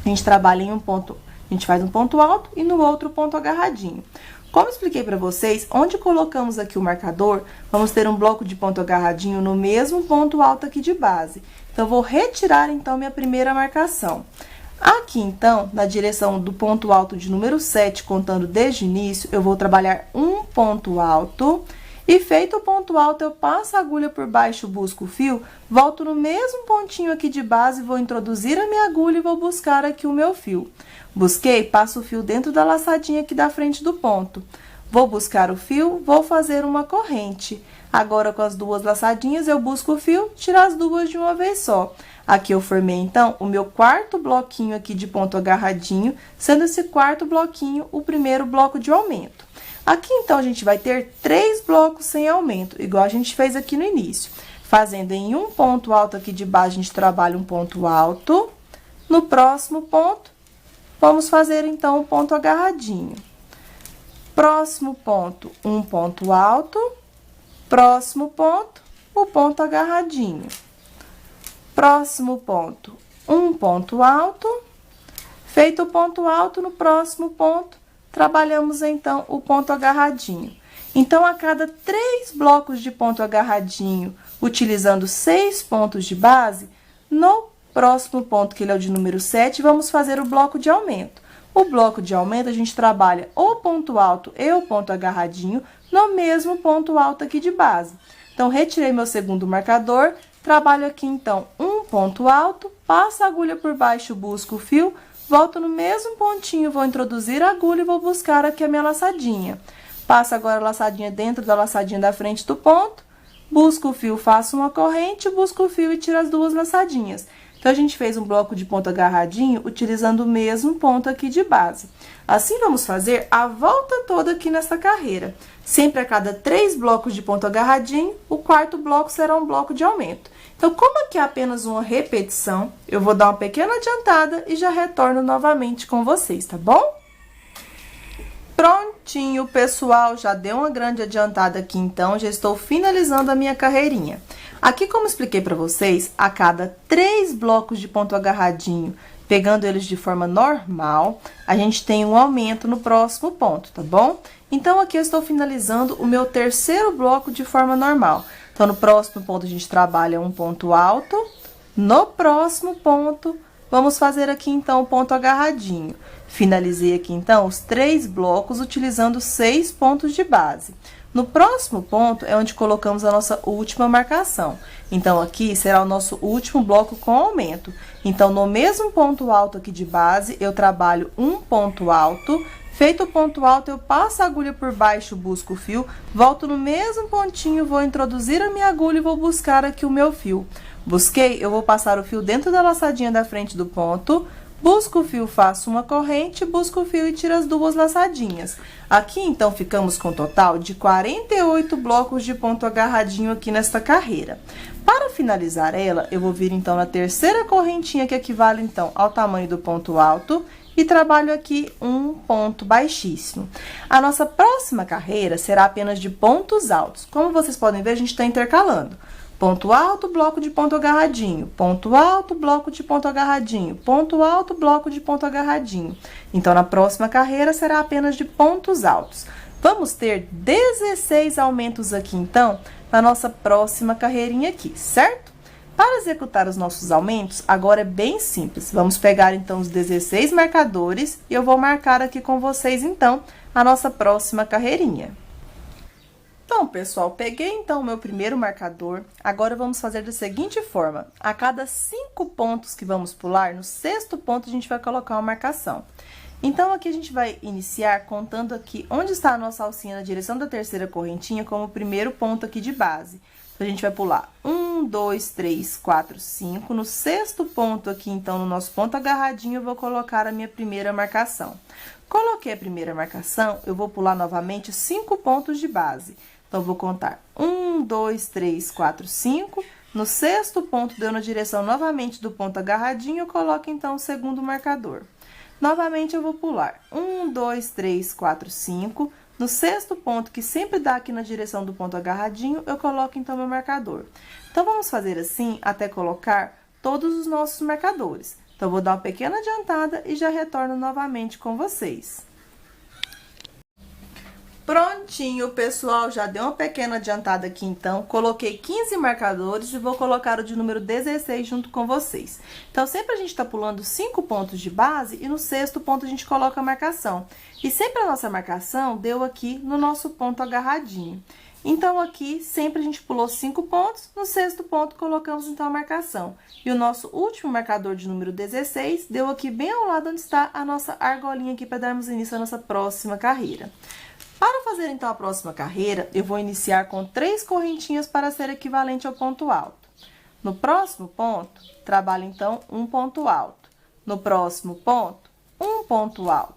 A gente trabalha em um ponto, a gente faz um ponto alto e no outro ponto agarradinho. Como expliquei para vocês, onde colocamos aqui o marcador, vamos ter um bloco de ponto agarradinho no mesmo ponto alto aqui de base. Então, eu vou retirar, então, minha primeira marcação. Aqui, então, na direção do ponto alto de número 7, contando desde o início, eu vou trabalhar um ponto alto. E feito o ponto alto, eu passo a agulha por baixo, busco o fio, volto no mesmo pontinho aqui de base, vou introduzir a minha agulha e vou buscar aqui o meu fio. Busquei, passo o fio dentro da laçadinha aqui da frente do ponto. Vou buscar o fio, vou fazer uma corrente. Agora, com as duas laçadinhas, eu busco o fio, tiro as duas de uma vez só. Aqui eu formei, então, o meu quarto bloquinho aqui de ponto agarradinho, sendo esse quarto bloquinho o primeiro bloco de aumento. Aqui, então, a gente vai ter 3 blocos sem aumento, igual a gente fez aqui no início. Fazendo em um ponto alto aqui de baixo, a gente trabalha um ponto alto. No próximo ponto, vamos fazer, então, um ponto agarradinho. Próximo ponto, um ponto alto. Próximo ponto, o ponto agarradinho. Próximo ponto, um ponto alto. Feito o ponto alto, no próximo ponto, trabalhamos, então, o ponto agarradinho. Então, a cada 3 blocos de ponto agarradinho, utilizando 6 pontos de base, no próximo ponto, que ele é o de número 7, vamos fazer o bloco de aumento. O bloco de aumento, a gente trabalha o ponto alto e o ponto agarradinho no mesmo ponto alto aqui de base. Então, retirei meu segundo marcador, trabalho aqui, então, um ponto alto, passo a agulha por baixo, busco o fio, volto no mesmo pontinho, vou introduzir a agulha e vou buscar aqui a minha laçadinha. Passo agora a laçadinha dentro da laçadinha da frente do ponto, busco o fio, faço uma corrente, busco o fio e tiro as duas laçadinhas. Então, a gente fez um bloco de ponto agarradinho utilizando o mesmo ponto aqui de base. Assim, vamos fazer a volta toda aqui nessa carreira. Sempre a cada 3 blocos de ponto agarradinho, o quarto bloco será um bloco de aumento. Então, como aqui é apenas uma repetição, eu vou dar uma pequena adiantada e já retorno novamente com vocês, tá bom? Prontinho, pessoal, já deu uma grande adiantada aqui, então, já estou finalizando a minha carreirinha. Aqui, como expliquei para vocês, a cada 3 blocos de ponto agarradinho, pegando eles de forma normal, a gente tem um aumento no próximo ponto, tá bom? Então, aqui eu estou finalizando o meu terceiro bloco de forma normal. Então, no próximo ponto, a gente trabalha um ponto alto. No próximo ponto, vamos fazer aqui, então, o ponto agarradinho. Finalizei aqui, então, os 3 blocos utilizando 6 pontos de base. No próximo ponto é onde colocamos a nossa última marcação. Então, aqui será o nosso último bloco com aumento. Então, no mesmo ponto alto aqui de base, eu trabalho um ponto alto. Feito o ponto alto, eu passo a agulha por baixo, busco o fio, volto no mesmo pontinho, vou introduzir a minha agulha e vou buscar aqui o meu fio. Busquei, eu vou passar o fio dentro da laçadinha da frente do ponto, busco o fio, faço uma corrente, busco o fio e tiro as duas laçadinhas. Aqui, então, ficamos com um total de 48 blocos de ponto agarradinho aqui nesta carreira. Para finalizar ela, eu vou vir, então, na terceira correntinha, que equivale, então, ao tamanho do ponto alto, e trabalho aqui um ponto baixíssimo. A nossa próxima carreira será apenas de pontos altos. Como vocês podem ver, a gente está intercalando. Ponto alto, bloco de ponto agarradinho. Ponto alto, bloco de ponto agarradinho. Ponto alto, bloco de ponto agarradinho. Então, na próxima carreira, será apenas de pontos altos. Vamos ter 16 aumentos aqui, então, na nossa próxima carreirinha aqui, certo? Para executar os nossos aumentos, agora é bem simples. Vamos pegar, então, os 16 marcadores e eu vou marcar aqui com vocês, então, a nossa próxima carreirinha. Então, pessoal, peguei, então, o meu primeiro marcador. Agora, vamos fazer da seguinte forma. A cada 5 pontos que vamos pular, no 6º ponto, a gente vai colocar uma marcação. Então, aqui a gente vai iniciar contando aqui onde está a nossa alcinha na direção da terceira correntinha como o primeiro ponto aqui de base. A gente vai pular 1, 2, 3, 4, 5. No sexto ponto aqui, então, no nosso ponto agarradinho, eu vou colocar a minha primeira marcação. Coloquei a primeira marcação, eu vou pular novamente 5 pontos de base. Então, eu vou contar 1, 2, 3, 4, 5. No sexto ponto, deu na direção novamente do ponto agarradinho, eu coloco, então, o segundo marcador. Novamente, eu vou pular 1, 2, 3, 4, 5. No sexto ponto, que sempre dá aqui na direção do ponto agarradinho, eu coloco, então, meu marcador. Então, vamos fazer assim até colocar todos os nossos marcadores. Então, eu vou dar uma pequena adiantada e já retorno novamente com vocês. Prontinho, pessoal, já deu uma pequena adiantada aqui, então. Coloquei 15 marcadores e vou colocar o de número 16 junto com vocês. Então, sempre a gente tá pulando 5 pontos de base e no sexto ponto a gente coloca a marcação. E sempre a nossa marcação deu aqui no nosso ponto agarradinho. Então, aqui, sempre a gente pulou 5 pontos, no sexto ponto colocamos, então, a marcação. E o nosso último marcador de número 16 deu aqui bem ao lado onde está a nossa argolinha aqui para darmos início à nossa próxima carreira. Para fazer, então, a próxima carreira, eu vou iniciar com 3 correntinhas para ser equivalente ao ponto alto. No próximo ponto, trabalho, então, um ponto alto. No próximo ponto, um ponto alto.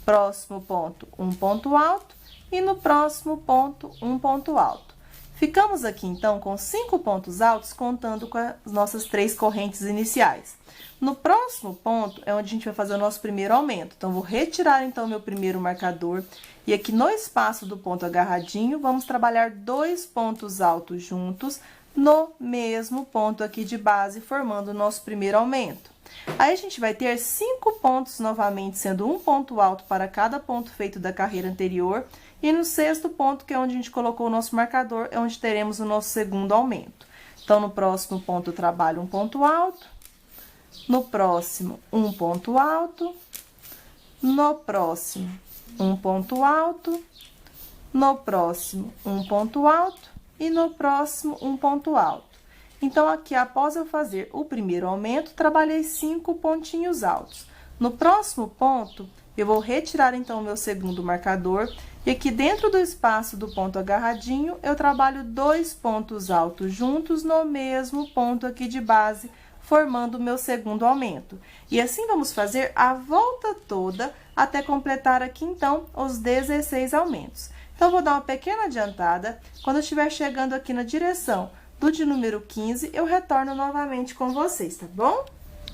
Próximo ponto, um ponto alto. E no próximo ponto, um ponto alto. Ficamos aqui, então, com 5 pontos altos, contando com as nossas 3 correntes iniciais. No próximo ponto, é onde a gente vai fazer o nosso primeiro aumento. Então, vou retirar, então, meu primeiro marcador. E aqui no espaço do ponto agarradinho, vamos trabalhar 2 pontos altos juntos no mesmo ponto aqui de base, formando o nosso primeiro aumento. Aí, a gente vai ter 5 pontos novamente, sendo um ponto alto para cada ponto feito da carreira anterior. E no sexto ponto, que é onde a gente colocou o nosso marcador, é onde teremos o nosso segundo aumento. Então, no próximo ponto, eu trabalho um ponto alto. No próximo, um ponto alto. No próximo, um ponto alto. No próximo, um ponto alto. E no próximo, um ponto alto. Então, aqui, após eu fazer o primeiro aumento, trabalhei 5 pontinhos altos. No próximo ponto, eu vou retirar, então, o meu segundo marcador. E aqui dentro do espaço do ponto agarradinho, eu trabalho 2 pontos altos juntos no mesmo ponto aqui de base, formando o meu segundo aumento. E assim vamos fazer a volta toda até completar aqui, então, os 16 aumentos. Então, vou dar uma pequena adiantada. Quando eu estiver chegando aqui na direção do de número 15, eu retorno novamente com vocês, tá bom?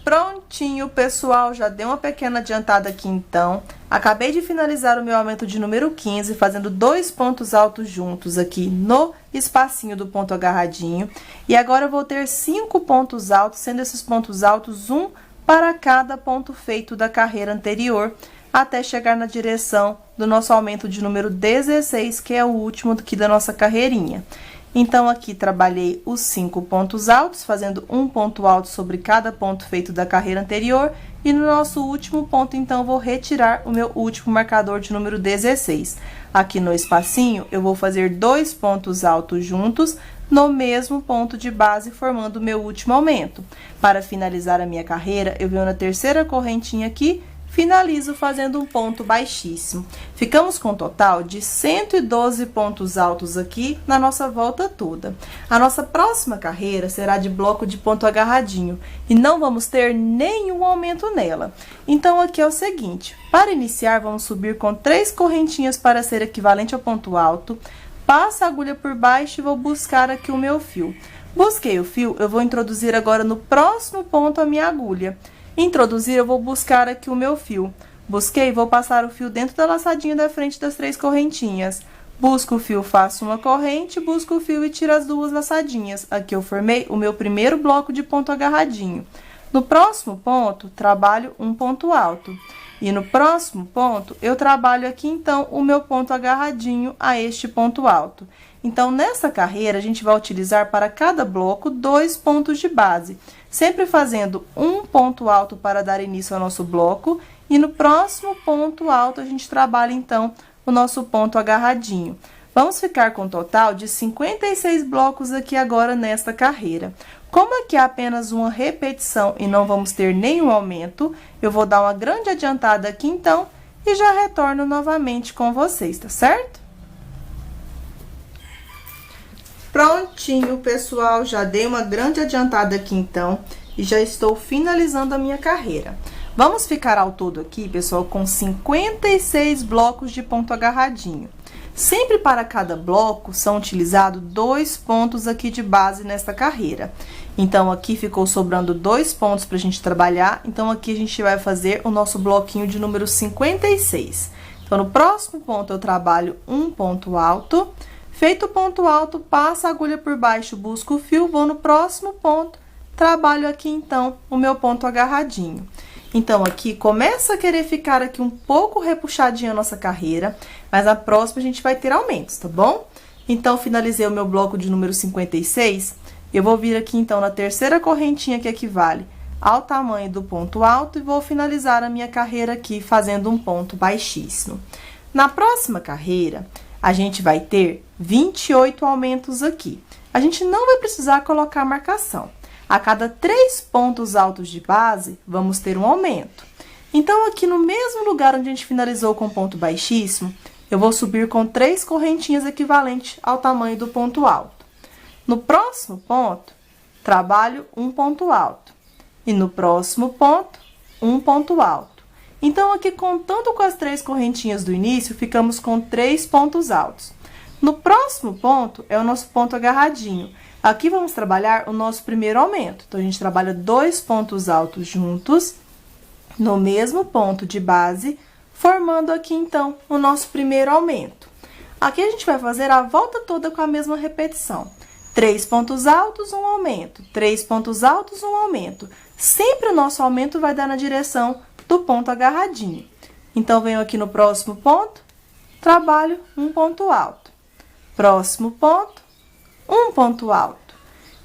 Prontinho, pessoal, já dei uma pequena adiantada aqui, então. Acabei de finalizar o meu aumento de número 15, fazendo 2 pontos altos juntos aqui no espacinho do ponto agarradinho. E agora, eu vou ter 5 pontos altos, sendo esses pontos altos um para cada ponto feito da carreira anterior, até chegar na direção do nosso aumento de número 16, que é o último aqui da nossa carreirinha. Então, aqui, trabalhei os 5 pontos altos, fazendo um ponto alto sobre cada ponto feito da carreira anterior. E no nosso último ponto, então, vou retirar o meu último marcador de número 16. Aqui no espacinho, eu vou fazer 2 pontos altos juntos no mesmo ponto de base, formando o meu último aumento. Para finalizar a minha carreira, eu venho na terceira correntinha aqui, finalizo fazendo um ponto baixíssimo. Ficamos com um total de 112 pontos altos aqui na nossa volta toda. A nossa próxima carreira será de bloco de ponto agarradinho e não vamos ter nenhum aumento nela. Então, aqui é o seguinte, para iniciar, vamos subir com 3 correntinhas para ser equivalente ao ponto alto, passo a agulha por baixo e vou buscar aqui o meu fio. Busquei o fio, eu vou introduzir agora no próximo ponto a minha agulha. Introduzir, eu vou buscar aqui o meu fio. Busquei, vou passar o fio dentro da laçadinha da frente das 3 correntinhas. Busco o fio, faço uma corrente, busco o fio e tiro as 2 laçadinhas. Aqui eu formei o meu primeiro bloco de ponto agarradinho. No próximo ponto, trabalho um ponto alto. E no próximo ponto, eu trabalho aqui, então, o meu ponto agarradinho a este ponto alto. Então, nessa carreira, a gente vai utilizar para cada bloco 2 pontos de base, sempre fazendo um ponto alto para dar início ao nosso bloco, e no próximo ponto alto a gente trabalha, então, o nosso ponto agarradinho. Vamos ficar com um total de 56 blocos aqui agora nesta carreira. Como aqui é apenas uma repetição e não vamos ter nenhum aumento, eu vou dar uma grande adiantada aqui, então, e já retorno novamente com vocês, tá certo? Prontinho, pessoal, já dei uma grande adiantada aqui então e já estou finalizando a minha carreira. Vamos ficar ao todo aqui, pessoal, com 56 blocos de ponto agarradinho. Sempre para cada bloco são utilizados 2 pontos aqui de base nesta carreira. Então, aqui ficou sobrando 2 pontos para a gente trabalhar. Então, aqui a gente vai fazer o nosso bloquinho de número 56. Então, no próximo ponto eu trabalho um ponto alto. Feito o ponto alto, passo a agulha por baixo, busco o fio, vou no próximo ponto, trabalho aqui então o meu ponto agarradinho. Então, aqui começa a querer ficar aqui um pouco repuxadinha a nossa carreira, mas na próxima a gente vai ter aumentos, tá bom? Então, finalizei o meu bloco de número 56, eu vou vir aqui então na terceira correntinha que equivale ao tamanho do ponto alto e vou finalizar a minha carreira aqui fazendo um ponto baixíssimo. Na próxima carreira, a gente vai ter 28 aumentos aqui. A gente não vai precisar colocar marcação. A cada 3 pontos altos de base, vamos ter um aumento. Então, aqui no mesmo lugar onde a gente finalizou com ponto baixíssimo, eu vou subir com 3 correntinhas equivalentes ao tamanho do ponto alto. No próximo ponto, trabalho um ponto alto. E no próximo ponto, um ponto alto. Então, aqui, contando com as 3 correntinhas do início, ficamos com 3 pontos altos. No próximo ponto, é o nosso ponto agarradinho. Aqui, vamos trabalhar o nosso primeiro aumento. Então, a gente trabalha 2 pontos altos juntos, no mesmo ponto de base, formando aqui, então, o nosso primeiro aumento. Aqui, a gente vai fazer a volta toda com a mesma repetição. 3 pontos altos, um aumento. 3 pontos altos, um aumento. Sempre o nosso aumento vai dar na direção do ponto agarradinho. Então, venho aqui no próximo ponto, trabalho um ponto alto. Próximo ponto, um ponto alto.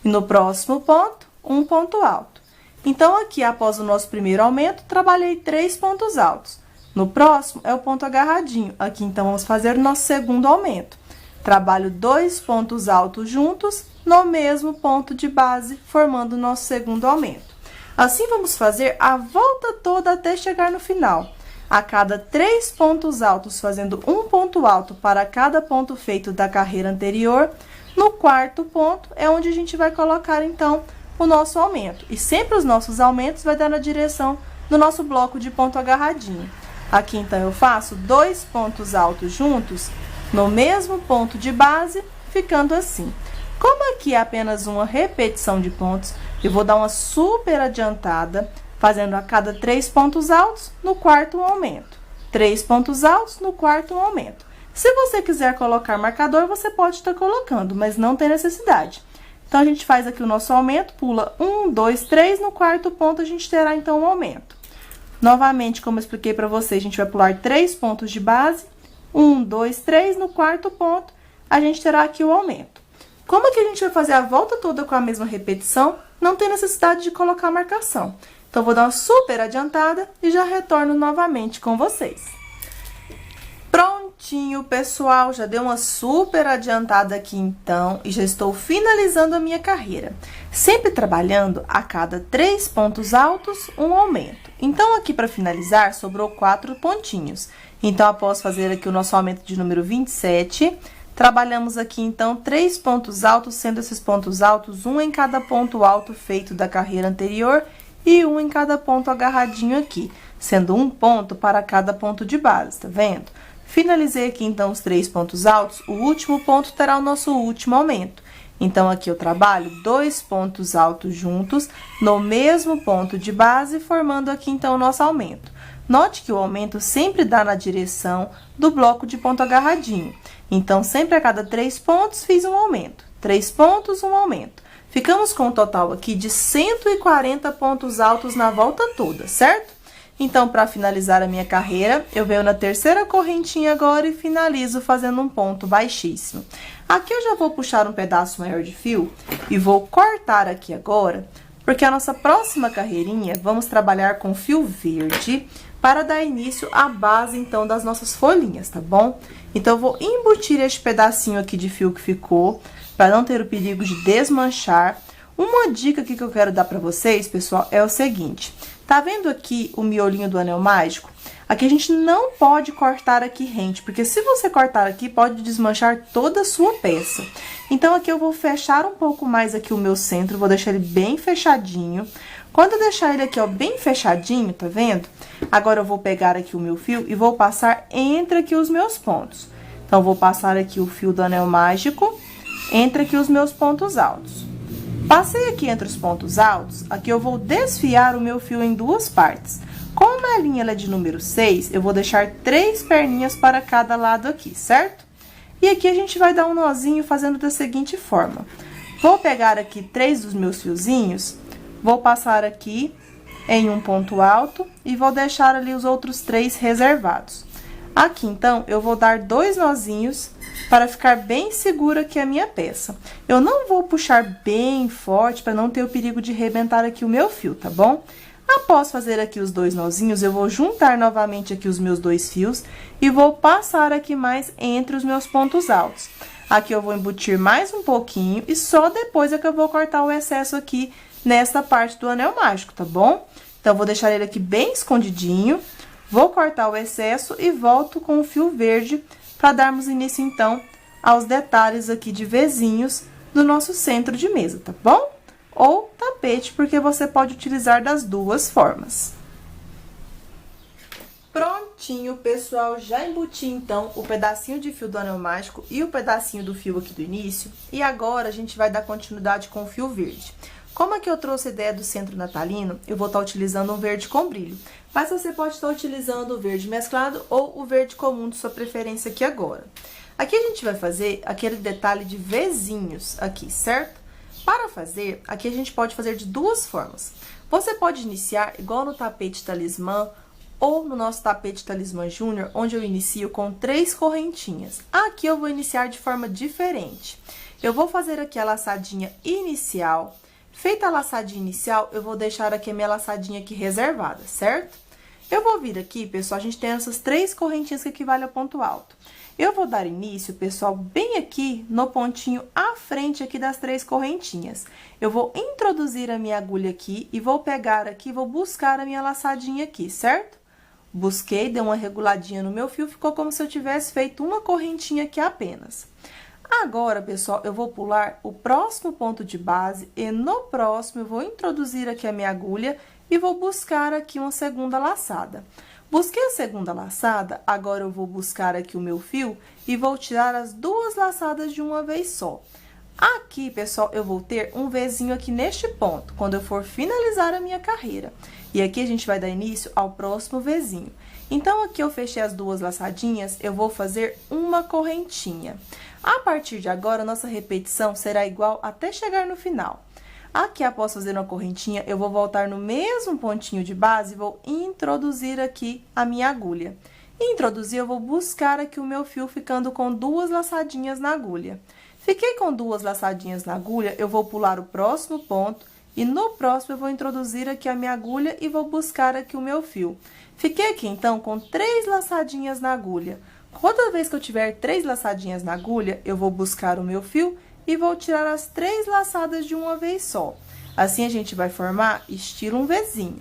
E no próximo ponto, um ponto alto. Então, aqui, após o nosso primeiro aumento, trabalhei 3 pontos altos. No próximo, é o ponto agarradinho. Aqui, então, vamos fazer o nosso segundo aumento. Trabalho 2 pontos altos juntos, no mesmo ponto de base, formando o nosso segundo aumento. Assim, vamos fazer a volta toda até chegar no final. A cada 3 pontos altos, fazendo um ponto alto para cada ponto feito da carreira anterior, no quarto ponto é onde a gente vai colocar, então, o nosso aumento. E sempre os nossos aumentos vai dar na direção do nosso bloco de ponto agarradinho. Aqui, então, eu faço 2 pontos altos juntos, no mesmo ponto de base, ficando assim. Como aqui é apenas uma repetição de pontos, eu vou dar uma super adiantada, fazendo a cada 3 pontos altos, no quarto um aumento. 3 pontos altos, no quarto um aumento. Se você quiser colocar marcador, você pode estar colocando, mas não tem necessidade. Então, a gente faz aqui o nosso aumento, pula 1, 2, 3, no quarto ponto a gente terá, então, um aumento. Novamente, como eu expliquei para vocês, a gente vai pular 3 pontos de base, 1, 2, 3, no quarto ponto, a gente terá aqui o aumento. Como é que a gente vai fazer a volta toda com a mesma repetição, não tem necessidade de colocar marcação. Então, vou dar uma super adiantada e já retorno novamente com vocês. Prontinho, pessoal, já deu uma super adiantada aqui, então, e já estou finalizando a minha carreira. Sempre trabalhando a cada 3 pontos altos, um aumento. Então, aqui para finalizar, sobrou 4 pontinhos. Então, após fazer aqui o nosso aumento de número 27, trabalhamos aqui, então, 3 pontos altos, sendo esses pontos altos, um em cada ponto alto feito da carreira anterior e um em cada ponto agarradinho aqui, sendo um ponto para cada ponto de base, tá vendo? Finalizei aqui, então, os 3 pontos altos, o último ponto terá o nosso último aumento. Então, aqui eu trabalho 2 pontos altos juntos, no mesmo ponto de base, formando aqui, então, o nosso aumento. Note que o aumento sempre dá na direção do bloco de ponto agarradinho. Então, sempre a cada 3 pontos, fiz um aumento. 3 pontos, um aumento. Ficamos com um total aqui de 140 pontos altos na volta toda, certo? Então, para finalizar a minha carreira, eu venho na terceira correntinha agora e finalizo fazendo um ponto baixíssimo. Aqui eu já vou puxar um pedaço maior de fio e vou cortar aqui agora, porque a nossa próxima carreirinha, vamos trabalhar com fio verde para dar início à base, então, das nossas folhinhas, tá bom? Então, eu vou embutir este pedacinho aqui de fio que ficou, para não ter o perigo de desmanchar. Uma dica aqui que eu quero dar pra vocês, pessoal, é o seguinte. Tá vendo aqui o miolinho do anel mágico? Aqui a gente não pode cortar aqui rente, porque se você cortar aqui, pode desmanchar toda a sua peça. Então, aqui eu vou fechar um pouco mais aqui o meu centro, vou deixar ele bem fechadinho. Quando eu deixar ele aqui, ó, bem fechadinho, tá vendo? Agora, eu vou pegar aqui o meu fio e vou passar entre aqui os meus pontos. Então, eu vou passar aqui o fio do anel mágico entre aqui os meus pontos altos. Passei aqui entre os pontos altos, aqui eu vou desfiar o meu fio em duas partes. Como a linha ela é de número 6, eu vou deixar 3 perninhas para cada lado aqui, certo? E aqui a gente vai dar um nozinho fazendo da seguinte forma. Vou pegar aqui 3 dos meus fiozinhos, vou passar aqui em um ponto alto e vou deixar ali os outros 3 reservados. Aqui, então, eu vou dar 2 nozinhos para ficar bem segura aqui a minha peça. Eu não vou puxar bem forte para não ter o perigo de arrebentar aqui o meu fio, tá bom? Após fazer aqui os 2 nozinhos, eu vou juntar novamente aqui os meus 2 fios e vou passar aqui mais entre os meus pontos altos. Aqui eu vou embutir mais um pouquinho e só depois é que eu vou cortar o excesso aqui nesta parte do anel mágico, tá bom? Então, vou deixar ele aqui bem escondidinho, vou cortar o excesso e volto com o fio verde para darmos início, então, aos detalhes aqui de vezinhos do nosso centro de mesa, tá bom? Ou tapete, porque você pode utilizar das duas formas. Prontinho, pessoal, já embuti, então, o pedacinho de fio do anel mágico e o pedacinho do fio aqui do início. E agora, a gente vai dar continuidade com o fio verde. Como aqui eu trouxe a ideia do centro natalino, eu vou estar utilizando um verde com brilho. Mas você pode estar utilizando o verde mesclado ou o verde comum de sua preferência aqui agora. Aqui a gente vai fazer aquele detalhe de vezinhos aqui, certo? Para fazer, aqui a gente pode fazer de duas formas. Você pode iniciar igual no tapete talismã ou no nosso tapete talismã júnior, onde eu inicio com 3 correntinhas. Aqui eu vou iniciar de forma diferente. Eu vou fazer aqui a laçadinha inicial. Feita a laçadinha inicial, eu vou deixar aqui a minha laçadinha aqui reservada, certo? Eu vou vir aqui, pessoal, a gente tem essas 3 correntinhas que equivalem ao ponto alto. Eu vou dar início, pessoal, bem aqui no pontinho à frente aqui das 3 correntinhas. Eu vou introduzir a minha agulha aqui e vou pegar aqui, vou buscar a minha laçadinha aqui, certo? Busquei, dei uma reguladinha no meu fio, ficou como se eu tivesse feito uma correntinha aqui apenas. Agora, pessoal, eu vou pular o próximo ponto de base e no próximo eu vou introduzir aqui a minha agulha e vou buscar aqui uma segunda laçada. Busquei a segunda laçada, agora eu vou buscar aqui o meu fio e vou tirar as 2 laçadas de uma vez só. Aqui, pessoal, eu vou ter um Vzinho aqui neste ponto, quando eu for finalizar a minha carreira. E aqui a gente vai dar início ao próximo Vzinho. Então, aqui eu fechei as 2 laçadinhas, eu vou fazer uma correntinha. A partir de agora, nossa repetição será igual até chegar no final. Aqui, após fazer uma correntinha, eu vou voltar no mesmo pontinho de base e vou introduzir aqui a minha agulha. Introduzir, eu vou buscar aqui o meu fio, ficando com 2 laçadinhas na agulha. Fiquei com 2 laçadinhas na agulha, eu vou pular o próximo ponto e no próximo eu vou introduzir aqui a minha agulha e vou buscar aqui o meu fio. Fiquei aqui, então, com 3 laçadinhas na agulha. Toda vez que eu tiver 3 laçadinhas na agulha, eu vou buscar o meu fio e vou tirar as 3 laçadas de uma vez só. Assim, a gente vai formar estilo um Vzinho.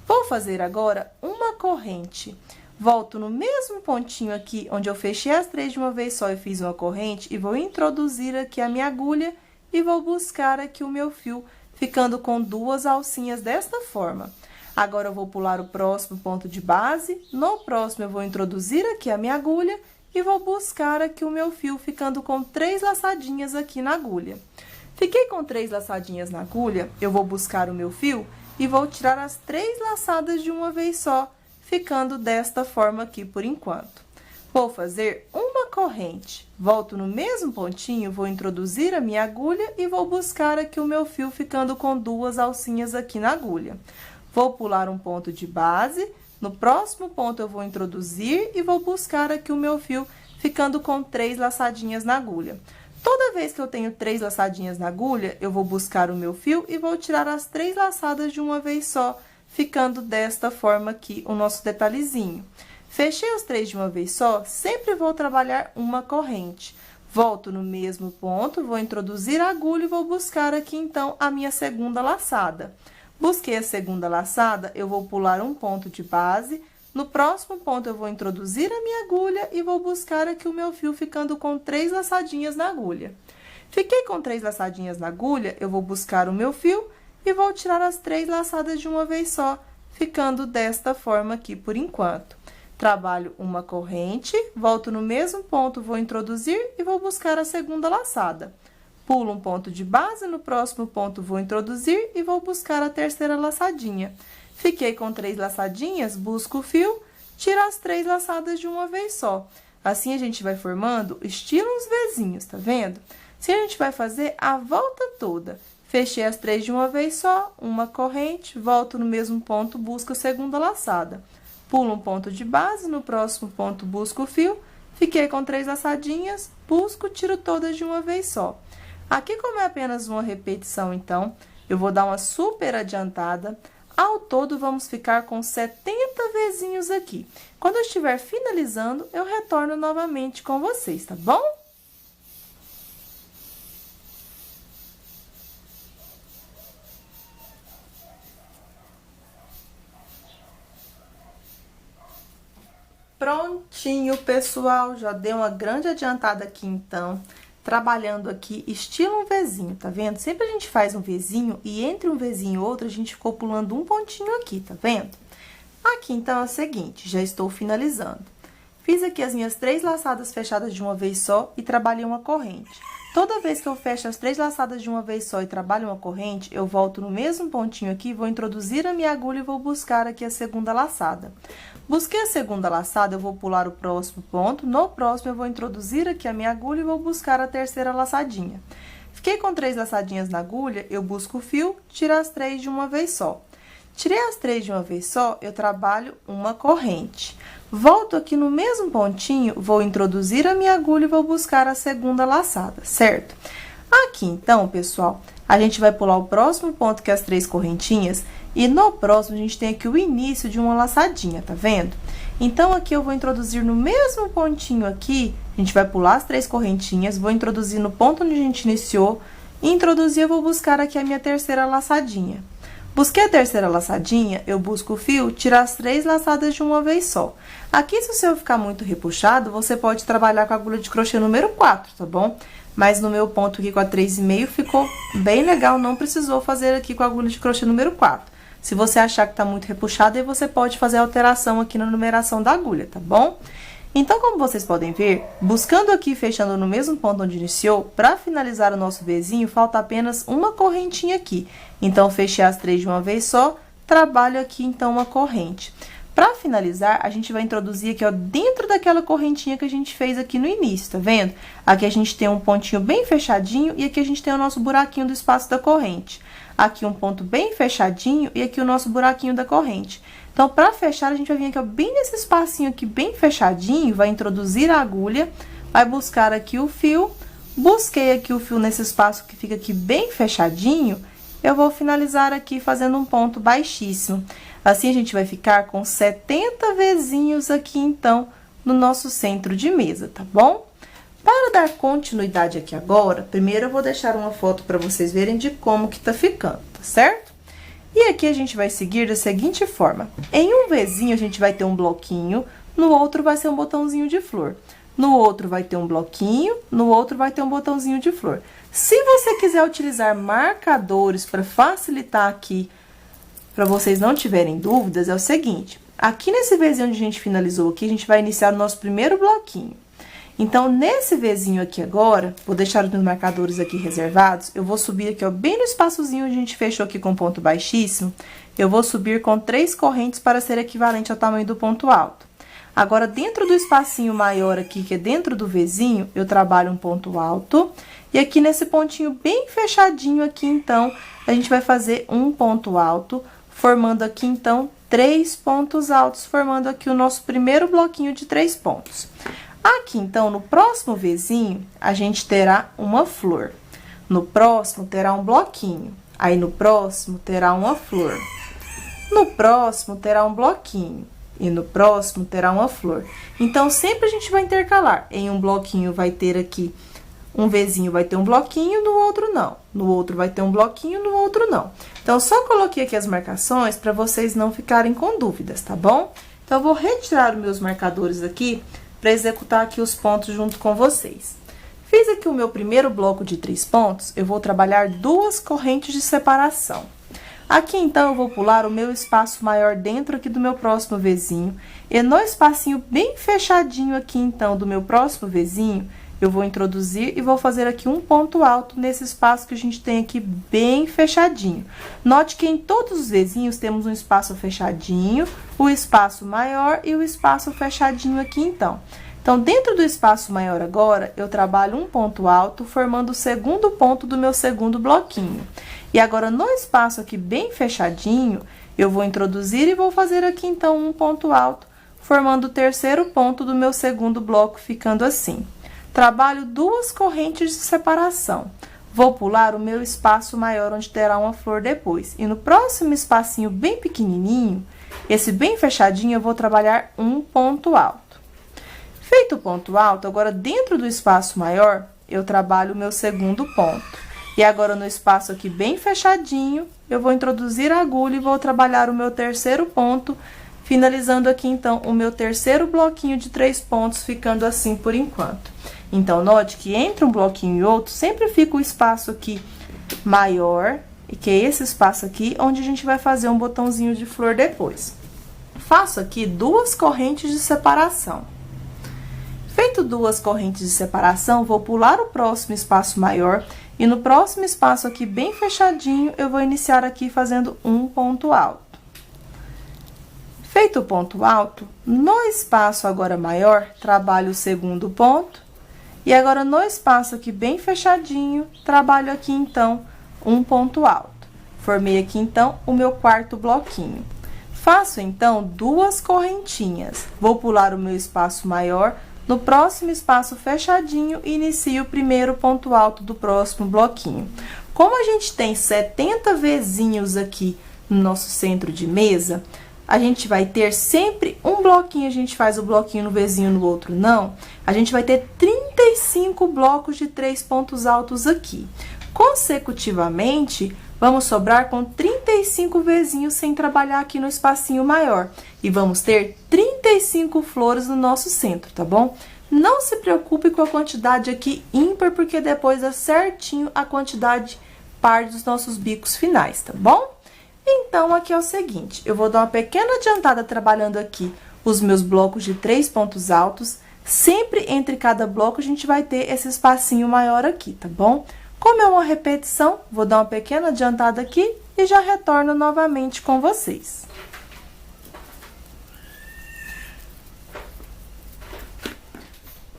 Vou fazer agora uma corrente. Volto no mesmo pontinho aqui, onde eu fechei as 3 de uma vez só e fiz uma corrente, e vou introduzir aqui a minha agulha e vou buscar aqui o meu fio, ficando com 2 alcinhas desta forma. Agora, eu vou pular o próximo ponto de base, no próximo eu vou introduzir aqui a minha agulha e vou buscar aqui o meu fio, ficando com 3 laçadinhas aqui na agulha. Fiquei com 3 laçadinhas na agulha, eu vou buscar o meu fio e vou tirar as 3 laçadas de uma vez só, ficando desta forma aqui por enquanto. Vou fazer uma corrente, volto no mesmo pontinho, vou introduzir a minha agulha e vou buscar aqui o meu fio, ficando com 2 alcinhas aqui na agulha. Vou pular um ponto de base, no próximo ponto eu vou introduzir e vou buscar aqui o meu fio, ficando com 3 laçadinhas na agulha. Toda vez que eu tenho 3 laçadinhas na agulha, eu vou buscar o meu fio e vou tirar as 3 laçadas de uma vez só, ficando desta forma aqui o nosso detalhezinho. Fechei os 3 de uma vez só, sempre vou trabalhar uma corrente. Volto no mesmo ponto, vou introduzir a agulha e vou buscar aqui, então, a minha segunda laçada. Busquei a segunda laçada, eu vou pular um ponto de base. No próximo ponto, eu vou introduzir a minha agulha e vou buscar aqui o meu fio, ficando com 3 laçadinhas na agulha. Fiquei com 3 laçadinhas na agulha, eu vou buscar o meu fio e vou tirar as 3 laçadas de uma vez só, ficando desta forma aqui por enquanto. Trabalho uma corrente, volto no mesmo ponto, vou introduzir e vou buscar a segunda laçada. Pulo um ponto de base, no próximo ponto vou introduzir e vou buscar a terceira laçadinha. Fiquei com 3 laçadinhas, busco o fio, tiro as 3 laçadas de uma vez só. Assim, a gente vai formando estilo uns Vzinhos, tá vendo? Se a gente vai fazer a volta toda. Fechei as 3 de uma vez só, uma corrente, volto no mesmo ponto, busco a segunda laçada. Pulo um ponto de base, no próximo ponto busco o fio, fiquei com 3 laçadinhas, busco, tiro todas de uma vez só. Aqui, como é apenas uma repetição, então, eu vou dar uma super adiantada. Ao todo, vamos ficar com 70 Vzinhos aqui. Quando eu estiver finalizando, eu retorno novamente com vocês, tá bom? Prontinho, pessoal, já dei uma grande adiantada aqui, então, trabalhando aqui estilo um Vzinho, tá vendo? Sempre a gente faz um Vzinho e entre um Vzinho e outro, a gente ficou pulando um pontinho aqui, tá vendo? Aqui, então, é o seguinte, já estou finalizando. Fiz aqui as minhas 3 laçadas fechadas de uma vez só e trabalhei uma corrente. Toda vez que eu fecho as 3 laçadas de uma vez só e trabalho uma corrente, eu volto no mesmo pontinho aqui, vou introduzir a minha agulha e vou buscar aqui a segunda laçada. Busquei a segunda laçada, eu vou pular o próximo ponto, no próximo eu vou introduzir aqui a minha agulha e vou buscar a terceira laçadinha. Fiquei com 3 laçadinhas na agulha, eu busco o fio, tiro as 3 de uma vez só. Tirei as 3 de uma vez só, eu trabalho uma corrente. Volto aqui no mesmo pontinho, vou introduzir a minha agulha e vou buscar a segunda laçada, certo? Aqui, então, pessoal, a gente vai pular o próximo ponto, que é as 3 correntinhas, e no próximo, a gente tem aqui o início de uma laçadinha, tá vendo? Então, aqui eu vou introduzir no mesmo pontinho aqui, a gente vai pular as 3 correntinhas, vou introduzir no ponto onde a gente iniciou, e introduzir, eu vou buscar aqui a minha terceira laçadinha. Busquei a terceira laçadinha, eu busco o fio, tiro as 3 laçadas de uma vez só. Aqui, se o seu ficar muito repuxado, você pode trabalhar com a agulha de crochê número 4, tá bom? Mas no meu ponto aqui com a 3,5 ficou bem legal, não precisou fazer aqui com a agulha de crochê número 4. Se você achar que tá muito repuxado, aí você pode fazer alteração aqui na numeração da agulha, tá bom? Então, como vocês podem ver, buscando aqui e fechando no mesmo ponto onde iniciou, para finalizar o nosso Vzinho, falta apenas uma correntinha aqui. Então, fechei as 3 de uma vez só, trabalho aqui, então, uma corrente. Para finalizar, a gente vai introduzir aqui, ó, dentro daquela correntinha que a gente fez aqui no início, tá vendo? Aqui a gente tem um pontinho bem fechadinho e aqui a gente tem o nosso buraquinho do espaço da corrente. Aqui um ponto bem fechadinho e aqui o nosso buraquinho da corrente. Então, para fechar, a gente vai vir aqui, ó, bem nesse espacinho aqui, bem fechadinho, vai introduzir a agulha, vai buscar aqui o fio, busquei aqui o fio nesse espaço que fica aqui bem fechadinho, eu vou finalizar aqui fazendo um ponto baixíssimo. Assim, a gente vai ficar com 70 Vzinhos aqui, então, no nosso centro de mesa, tá bom? Para dar continuidade aqui agora, primeiro eu vou deixar uma foto para vocês verem de como que tá ficando, tá certo? E aqui a gente vai seguir da seguinte forma. Em um Vzinho, a gente vai ter um bloquinho, no outro vai ser um botãozinho de flor. No outro vai ter um bloquinho, no outro vai ter um botãozinho de flor. Se você quiser utilizar marcadores para facilitar aqui, para vocês não tiverem dúvidas, é o seguinte. Aqui nesse Vzinho onde a gente finalizou aqui, a gente vai iniciar o nosso primeiro bloquinho. Então, nesse Vzinho aqui agora, vou deixar os meus marcadores aqui reservados, eu vou subir aqui, ó, bem no espaçozinho onde a gente fechou aqui com ponto baixíssimo, eu vou subir com 3 correntes para ser equivalente ao tamanho do ponto alto. Agora, dentro do espacinho maior aqui, que é dentro do Vzinho, eu trabalho um ponto alto, e aqui nesse pontinho bem fechadinho aqui, então, a gente vai fazer um ponto alto, formando aqui, então, 3 pontos altos, formando aqui o nosso primeiro bloquinho de 3 pontos. Aqui, então, no próximo Vzinho, a gente terá uma flor. No próximo, terá um bloquinho. Aí, no próximo, terá uma flor. No próximo, terá um bloquinho. E no próximo, terá uma flor. Então, sempre a gente vai intercalar. Em um bloquinho, vai ter aqui Um Vzinho vai ter um bloquinho, no outro não. No outro vai ter um bloquinho, no outro não. Então, só coloquei aqui as marcações para vocês não ficarem com dúvidas, tá bom? Então, eu vou retirar os meus marcadores aqui para executar aqui os pontos junto com vocês. Fiz aqui o meu primeiro bloco de 3 pontos, eu vou trabalhar 2 correntes de separação. Aqui, então, eu vou pular o meu espaço maior dentro aqui do meu próximo Vzinho. E no espacinho bem fechadinho aqui, então, do meu próximo Vzinho, eu vou introduzir e vou fazer aqui um ponto alto nesse espaço que a gente tem aqui bem fechadinho. Note que em todos os Vzinhos temos um espaço fechadinho, o espaço maior e o espaço fechadinho aqui, então. Então, dentro do espaço maior agora, eu trabalho um ponto alto, formando o segundo ponto do meu segundo bloquinho. E agora, no espaço aqui bem fechadinho, eu vou introduzir e vou fazer aqui, então, um ponto alto, formando o terceiro ponto do meu segundo bloco, ficando assim. Trabalho 2 correntes de separação. Vou pular o meu espaço maior, onde terá uma flor depois. E no próximo espacinho bem pequenininho, esse bem fechadinho, eu vou trabalhar um ponto alto. Feito o ponto alto, agora dentro do espaço maior, eu trabalho o meu segundo ponto. E agora no espaço aqui bem fechadinho, eu vou introduzir a agulha e vou trabalhar o meu terceiro ponto, finalizando aqui então o meu terceiro bloquinho de 3 pontos, ficando assim por enquanto. Então, note que entre um bloquinho e outro, sempre fica o espaço aqui maior, e que é esse espaço aqui, onde a gente vai fazer um botãozinho de flor depois. Faço aqui 2 correntes de separação. Feito 2 correntes de separação, vou pular o próximo espaço maior, e no próximo espaço aqui bem fechadinho, eu vou iniciar aqui fazendo um ponto alto. Feito o ponto alto, no espaço agora maior, trabalho o segundo ponto. E agora, no espaço aqui bem fechadinho, trabalho aqui, então, um ponto alto. Formei aqui, então, o meu quarto bloquinho. Faço, então, 2 correntinhas. Vou pular o meu espaço maior, no próximo espaço fechadinho, inicio o primeiro ponto alto do próximo bloquinho. Como a gente tem 70 Vzinhos aqui no nosso centro de mesa, a gente vai ter sempre um bloquinho, a gente faz o bloquinho no Vzinho, no outro não. A gente vai ter 35 blocos de 3 pontos altos aqui. Consecutivamente, vamos sobrar com 35 Vzinhos sem trabalhar aqui no espacinho maior. E vamos ter 35 flores no nosso centro, tá bom? Não se preocupe com a quantidade aqui ímpar, porque depois dá certinho a quantidade par dos nossos bicos finais, tá bom? Então, aqui é o seguinte, eu vou dar uma pequena adiantada trabalhando aqui os meus blocos de 3 pontos altos. Sempre entre cada bloco, a gente vai ter esse espacinho maior aqui, tá bom? Como é uma repetição, vou dar uma pequena adiantada aqui e já retorno novamente com vocês.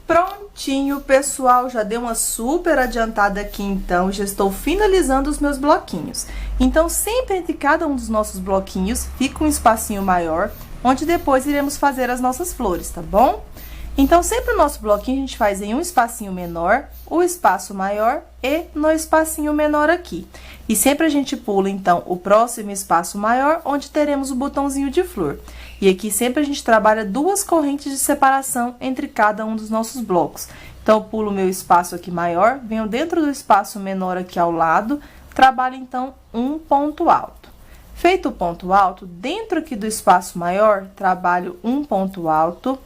Prontinho, pessoal, já dei uma super adiantada aqui, então, já estou finalizando os meus bloquinhos. Então, sempre entre cada um dos nossos bloquinhos, fica um espacinho maior, onde depois iremos fazer as nossas flores, tá bom? Então, sempre o nosso bloquinho a gente faz em um espacinho menor, o espaço maior e no espacinho menor aqui. E sempre a gente pula, então, o próximo espaço maior, onde teremos o botãozinho de flor. E aqui sempre a gente trabalha 2 correntes de separação entre cada um dos nossos blocos. Então, eu pulo o meu espaço aqui maior, venho dentro do espaço menor aqui ao lado, trabalho, então, um ponto alto. Feito o ponto alto, dentro aqui do espaço maior, trabalho um ponto alto.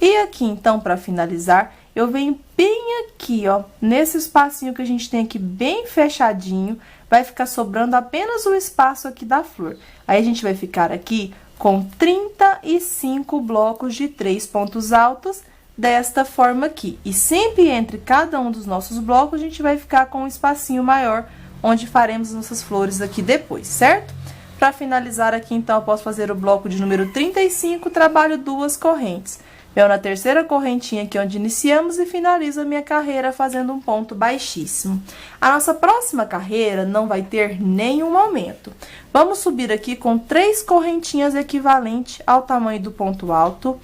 E aqui, então, para finalizar, eu venho bem aqui, ó, nesse espacinho que a gente tem aqui bem fechadinho, vai ficar sobrando apenas o espaço aqui da flor. Aí, a gente vai ficar aqui com 35 blocos de 3 pontos altos, desta forma aqui. E sempre entre cada um dos nossos blocos, a gente vai ficar com um espacinho maior, onde faremos nossas flores aqui depois, certo? Para finalizar aqui, então, eu posso fazer o bloco de número 35, trabalho 2 correntes. Venho na terceira correntinha aqui onde iniciamos e finalizo a minha carreira fazendo um ponto baixíssimo. A nossa próxima carreira não vai ter nenhum aumento. Vamos subir aqui com 3 correntinhas equivalentes ao tamanho do ponto alto.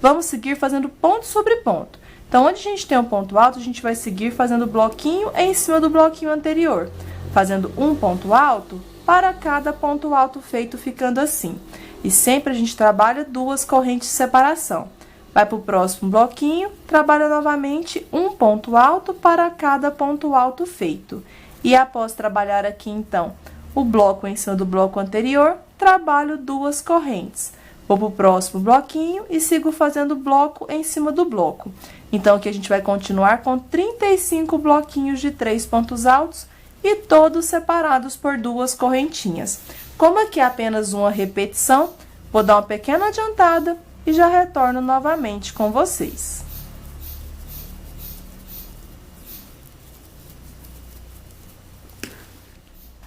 Vamos seguir fazendo ponto sobre ponto. Então, onde a gente tem um ponto alto, a gente vai seguir fazendo bloquinho em cima do bloquinho anterior, fazendo um ponto alto para cada ponto alto feito, ficando assim. E sempre a gente trabalha 2 correntes de separação. vai para o próximo bloquinho, trabalha novamente um ponto alto para cada ponto alto feito. E após trabalhar aqui, então, o bloco em cima do bloco anterior, trabalho duas correntes. Vou para o próximo bloquinho e sigo fazendo bloco em cima do bloco. Então, aqui a gente vai continuar com 35 bloquinhos de 3 pontos altos e todos separados por duas correntinhas. Como aqui é apenas uma repetição, vou dar uma pequena adiantada e já retorno novamente com vocês.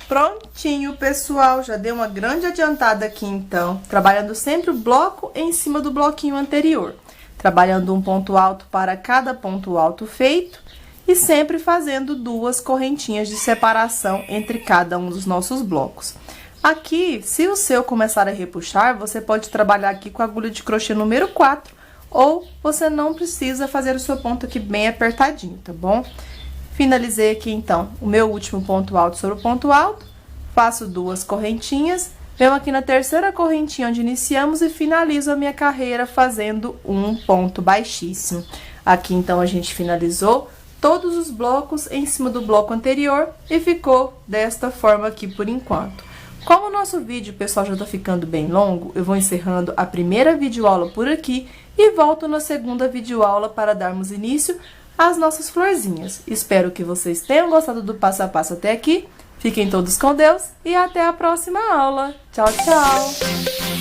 Prontinho, pessoal, já dei uma grande adiantada aqui, então, trabalhando sempre o bloco em cima do bloquinho anterior, trabalhando um ponto alto para cada ponto alto feito e sempre fazendo duas correntinhas de separação entre cada um dos nossos blocos. Aqui, se o seu começar a repuxar, você pode trabalhar aqui com a agulha de crochê número 4, ou você não precisa fazer o seu ponto aqui bem apertadinho, tá bom? Finalizei aqui, então, o meu último ponto alto sobre o ponto alto, faço duas correntinhas, venho aqui na terceira correntinha onde iniciamos e finalizo a minha carreira fazendo um ponto baixíssimo. Aqui, então, a gente finalizou todos os blocos em cima do bloco anterior e ficou desta forma aqui por enquanto. Como o nosso vídeo, pessoal, já tá ficando bem longo, eu vou encerrando a primeira videoaula por aqui e volto na segunda videoaula para darmos início às nossas florzinhas. Espero que vocês tenham gostado do passo a passo até aqui. Fiquem todos com Deus e até a próxima aula. Tchau, tchau!